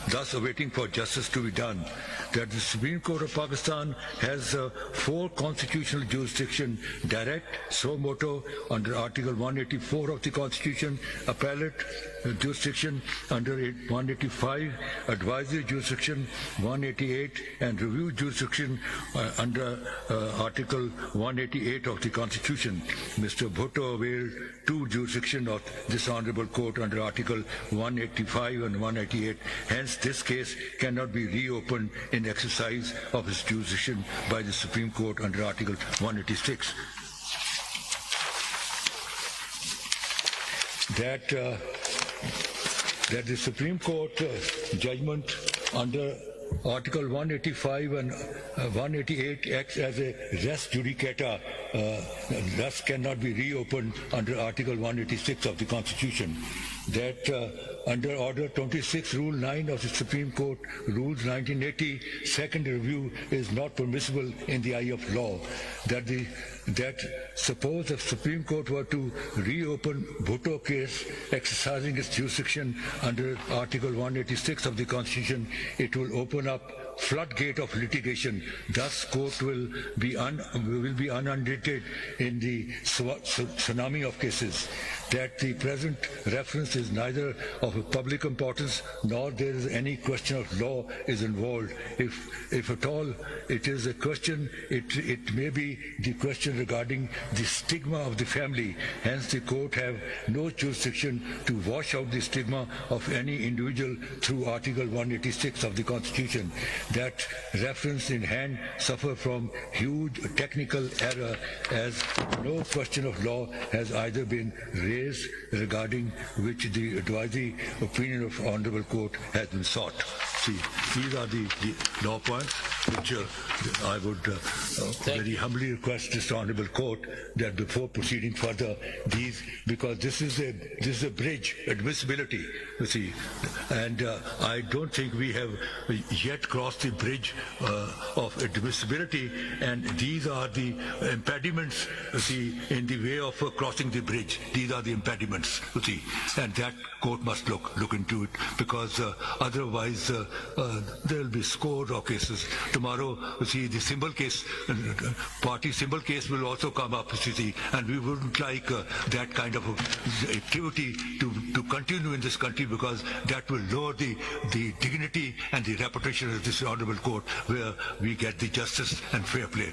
thus awaiting for justice to be done. That the Supreme Court of Pakistan has full constitutional jurisdiction, direct, suo motu under Article 184 of the Constitution, appellate jurisdiction under 185, advisory jurisdiction 188, and review jurisdiction under Article 188 of the Constitution. Mr. Bhutto availed two jurisdiction of this honorable court under Article 185 and 188. Hence, this case cannot be reopened in exercise of its jurisdiction by the Supreme Court under Article 186. That the Supreme Court judgment under Article 185 and 188 acts as a res judicata, thus cannot be reopened under Article 186 of the Constitution. That under Order 26, Rule 9 of the Supreme Court, Rules 1980, second review is not permissible in the eye of law. That suppose the Supreme Court were to reopen Bhutto case exercising its jurisdiction under Article 186 of the Constitution, it will open up floodgate of litigation. Thus, court will be inundated in the tsunami of cases. That the present reference is neither of a public importance nor there is any question of law is involved. If at all it is a question, it may be the question regarding the stigma of the family. Hence, the court have no jurisdiction to wash out the stigma of any individual through Article 186 of the Constitution. That reference in hand suffer from huge technical error, as no question of law has either been raised regarding which the advisory opinion of Honorable Court has been sought. See, these are the law points which I would very humbly request this Honorable Court that before proceeding further, because this is a bridge, admissibility, you see, and I don't think we have yet crossed the bridge of admissibility, and these are the impediments, you see, in the way of crossing the bridge. These are the impediments, you see, and that court must look into it, because otherwise there will be scores of cases. Tomorrow, you see, the symbol case, party symbol case will also come up, you see, and we wouldn't like that kind of activity to continue in this country, because that will lower the dignity and the reputation of this honorable court, where we get the justice and fair play.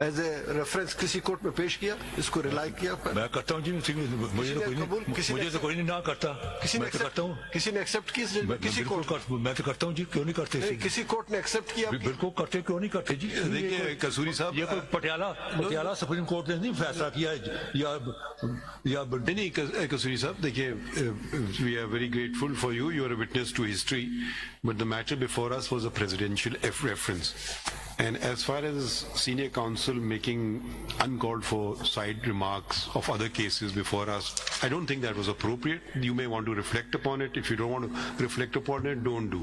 As a reference کسی court میں پیش کیا, اس کو rely کیا؟ میں کرتا ہوں جی, مجھے تو کوئی نہیں نہ کرتا, میں تو کرتا ہوں. کسی نے ایکسپٹ کی کسی کورٹ؟ میں تو کرتا ہوں جی, کیوں نہیں کرتے؟ کسی کورٹ نے ایکسپٹ کیا؟ بالکل کرتے, کیوں نہیں کرتے جی. دیکھیے قصوری صاحب, یہ کوئی پٹیالہ سپریم کورٹ نے نہیں فیصلہ کیا یا نہیں قصوری صاحب, دیکھیے we are very grateful for you, you are a witness to history, but the matter before us was a presidential reference. And as far as senior counsel making uncalled for side remarks of other cases before us, I don't think that was appropriate. You may want to reflect upon it. If you don't want to reflect upon it, don't do.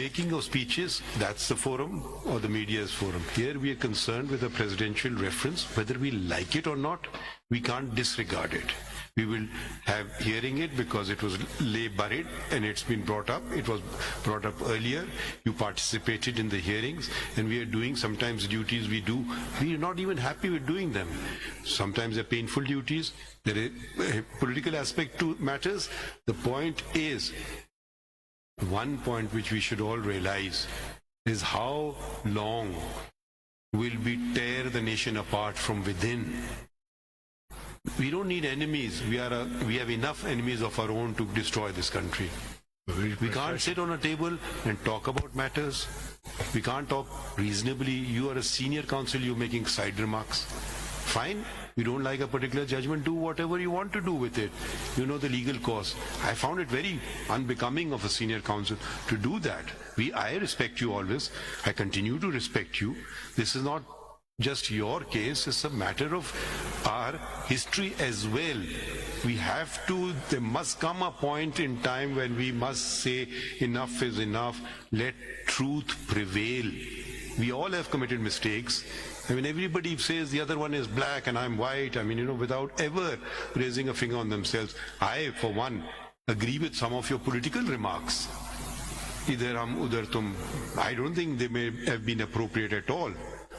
Making of speeches, that's the forum or the media's forum. Here we are concerned with a presidential reference. Whether we like it or not, we can't disregard it. We will have hearing it because it was lay buried and it's been brought up. It was brought up earlier. You participated in the hearings, and we are doing sometimes duties we do. We are not even happy with doing them. Sometimes they're painful duties. There is a political aspect to matters. The point is, one point which we should all realize is how long will we tear the nation apart from within. We don't need enemies. We have enough enemies of our own to destroy this country. We can't sit on a table and talk about matters. We can't talk reasonably. You are a senior counsel, you're making side remarks. Fine. You don't like a particular judgment, do whatever you want to do with it. You know the legal course. I found it very unbecoming of a senior counsel to do that. I respect you always. I continue to respect you. This is not just your case, it's a matter of our history as well. There must come a point in time when we must say enough is enough, let truth prevail. We all have committed mistakes. I mean, everybody says the other one is black and I'm white, without ever raising a finger on themselves. I, for one, agree with some of your political remarks. Idhar hum, udhar tum. I don't think they may have been appropriate at all.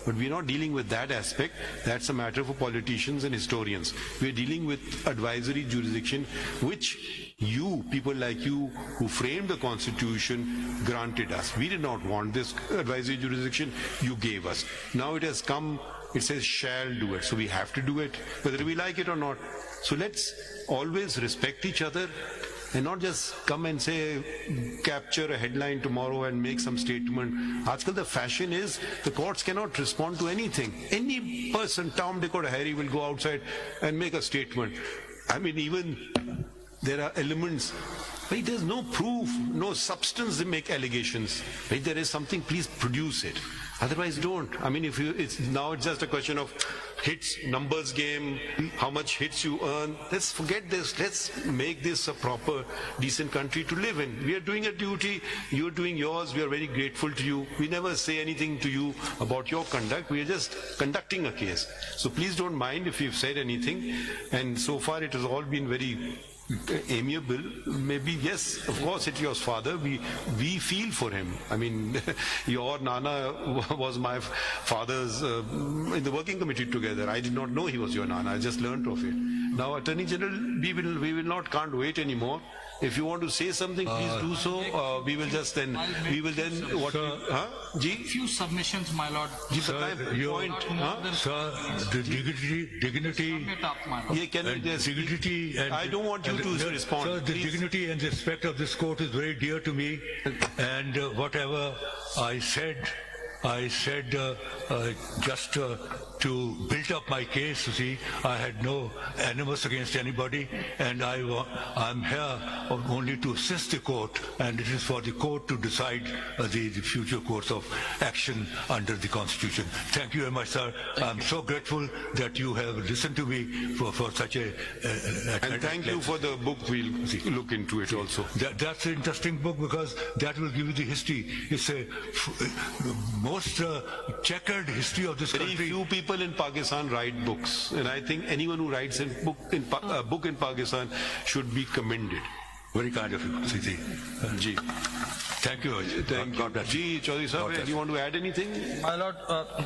But we're not dealing with that aspect. That's a matter for politicians and historians. We're dealing with advisory jurisdiction, which you, people like you, who framed the Constitution, granted us. We did not want this advisory jurisdiction. You gave us. Now it has come, it says shall do it. So we have to do it, whether we like it or not. So let's always respect each other, and not just come and say, capture a headline tomorrow and make some statement. આજકાલ the fashion is the courts cannot respond to anything. Any person, Tom, Dick or Harry, will go outside and make a statement. I mean, even there are elements, but there's no proof, no substance, they make allegations. If there is something, please produce it. Otherwise, don't. I mean, it's just a question of hits, numbers game, how much hits you earn. Let's forget this. Let's make this a proper, decent country to live in. We are doing a duty. You're doing yours. We are very grateful to you. We never say anything to you about your conduct. We are just conducting a case. So please don't mind if we've said anything. And so far, it has all been very amiable. Maybe, yes, of course, it's your father. We feel for him. I mean, your Nana was my father's in the working committee together. I did not know he was your Nana. I just learnt of it. Now, Attorney General, can't wait anymore. If you want to say something, please do so. We will then, what? Few submissions, my lord. Sir, the dignity and I don't want you to respond. Sir, the dignity and respect of this court is very dear to me, and whatever I said just to build up my case. You see, I had no animus against anybody, and I'm here only to assist the court, and it is for the court to decide the future course of action under the Constitution. Thank you very much, sir. I'm so grateful that you have listened to me for such a... and thank you for the book. We'll look into it also. That's an interesting book, because that will give you the history. It's a most checkered history of this country. Very few people in Pakistan write books, and I think anyone who writes a book in Pakistan should be commended. Very kind of you, Siti. Ji. Thank you. God bless. Ji, Chaudhary Sahab, do you want to add anything? My lord,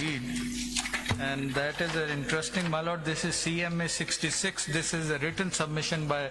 read. And that is interesting, my lord. This is CMA 66. This is a written submission by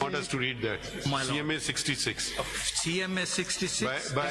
Want us to read that. CMA 66. CMA 66 By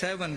7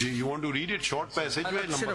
You want to read it short passage by number?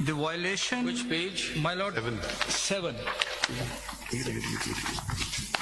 The violation. Which page? My lord. 7.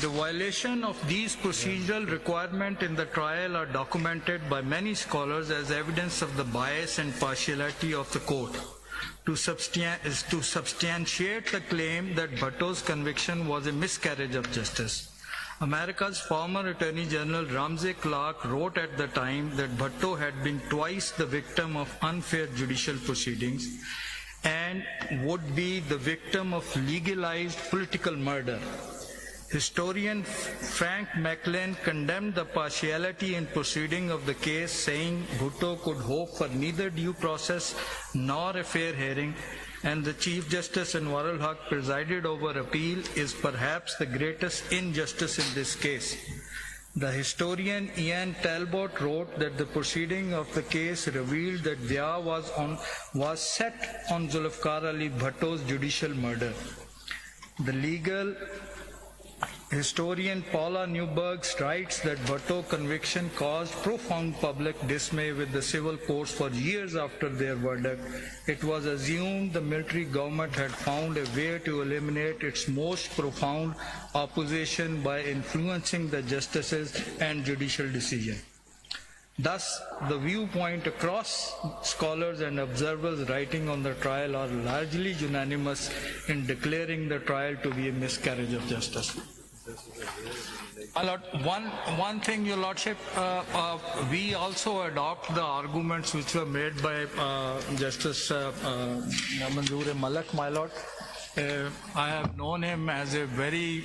The violation of these procedural requirements in the trial are documented by many scholars as evidence of the bias and partiality of the court. To substantiate the claim that Bhutto's conviction was a miscarriage of justice, America's former Attorney General Ramsey Clark wrote at the time that Bhutto had been twice the victim of unfair judicial proceedings and would be the victim of legalized political murder. Historian Frank McLean condemned the partiality in proceeding of the case, saying Bhutto could hope for neither due process nor a fair hearing, and the Chief Justice Anwarul Haq presided over appeal is perhaps the greatest injustice in this case. The historian Ian Talbot wrote that the proceeding of the case revealed that Dya was set on Zulfikar Ali Bhutto's judicial murder. The legal historian Paula Newberg writes that Bhutto conviction caused profound public dismay with the civil courts for years after their verdict. It was assumed the military government had found a way to eliminate its most profound opposition by influencing the justices and judicial decision. Thus, the viewpoint across scholars and observers writing on the trial are largely unanimous in declaring the trial to be a miscarriage of justice. My Lord, one thing, Your Lordship, we also adopt the arguments which were made by Justice Manzoor Malak, my Lord. I have known him as a very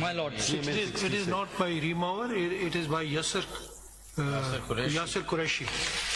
My Lord, it is not by Rimawar, it is by Yasser Qureshi.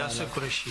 Yasser Qureshi.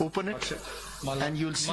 open it and you'll see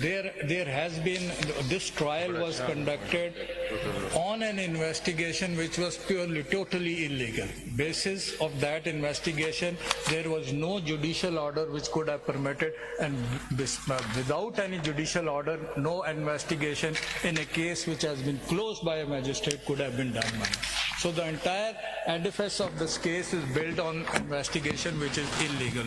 there has been, this trial was conducted on an investigation which was purely totally illegal. Basis of that investigation there was no judicial order which could have permitted, and without any judicial order no investigation in a case which has been closed by a magistrate could have been done. So the entire edifice of this case is built on investigation which is illegal.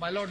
my lord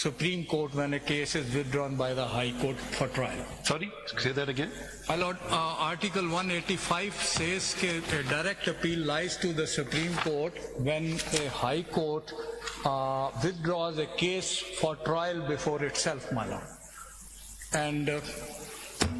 Supreme Court when a case is withdrawn by the High Court for trial. Sorry, say that again. My lord, article 185 says that a direct appeal lies to the Supreme Court when a High Court withdraws a case for trial before itself, my lord. And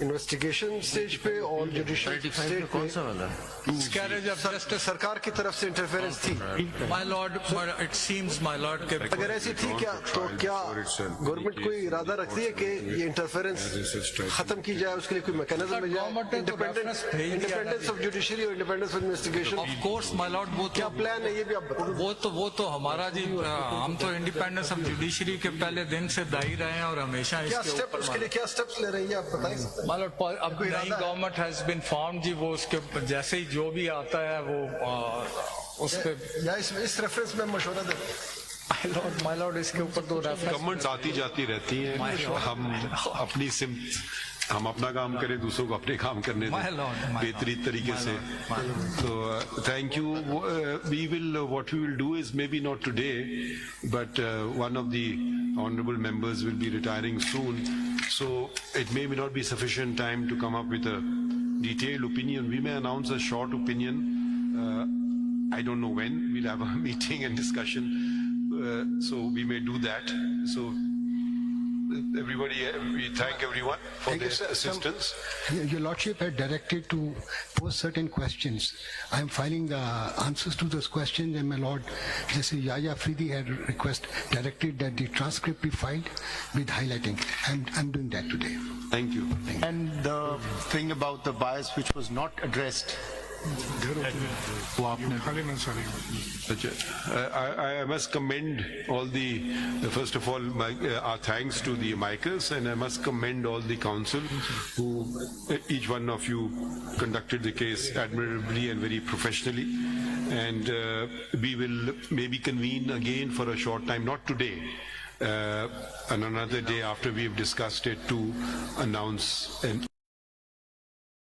investigation stage پہ اور judicial stage پہ Miscarriage of justice. سرکار کی طرف سے interference تھی. My lord, it seems, my lord, اگر ایسی تھی کیا تو کیا گورنمنٹ کوئی ارادہ رکھتی ہے کہ یہ انٹرفیئرنس ختم کی جائے, اس کے لیے کوئی میکینزم مل جائے, انڈیپینڈنس آف جوڈیشری اور independence of investigation? of course, my lord, کیا پلان ہے یہ بھی آپ بتائیں. وہ تو ہمارا جی, ہم تو انڈیپینڈنس آف جوڈیشری کے پہلے دن سے دائی رہے ہیں اور ہمیشہ کیا اسٹیپ, اس کے لیے کیا اسٹیپس لے رہی ہیں آپ بتائیں سکتے ہیں؟ my lord, اب نئی گورنمنٹ ہیز بین فارم جی, وہ اس کے جیسے ہی جو بھی آتا ہے وہ اس پہ یا اس ریفرنس میں مشورہ دیں. my lord, اس کے اوپر تو گورنمنٹس آتی جاتی رہتی ہیں, ہم اپنی سمت ہم اپنا کام کریں, دوسروں کو اپنے کام کرنے دیں بہترین طریقے سے. تو thank you. We will what we will do is maybe not today but one of the honorable members will be retiring soon, so it may not be sufficient time to come up with a detailed opinion. We may announce a short opinion. I don't know when we'll have a meeting and discussion, so we may do that. So everybody, we thank everyone for their assistance. Your Lordship had directed to pose certain questions. I am filing the answers to those questions, and my Lord, just Yahya Afridi had directed that the transcript be filed with highlighting. I'm doing that today. Thank you. And the thing about the bias which was not addressed, I must commend all the, first of all, our thanks to the amicus, and I must commend all the counsel who, each one of you conducted the case admirably and very professionally. And we will maybe convene again for a short time, not today, and another day after we have discussed it, to announce an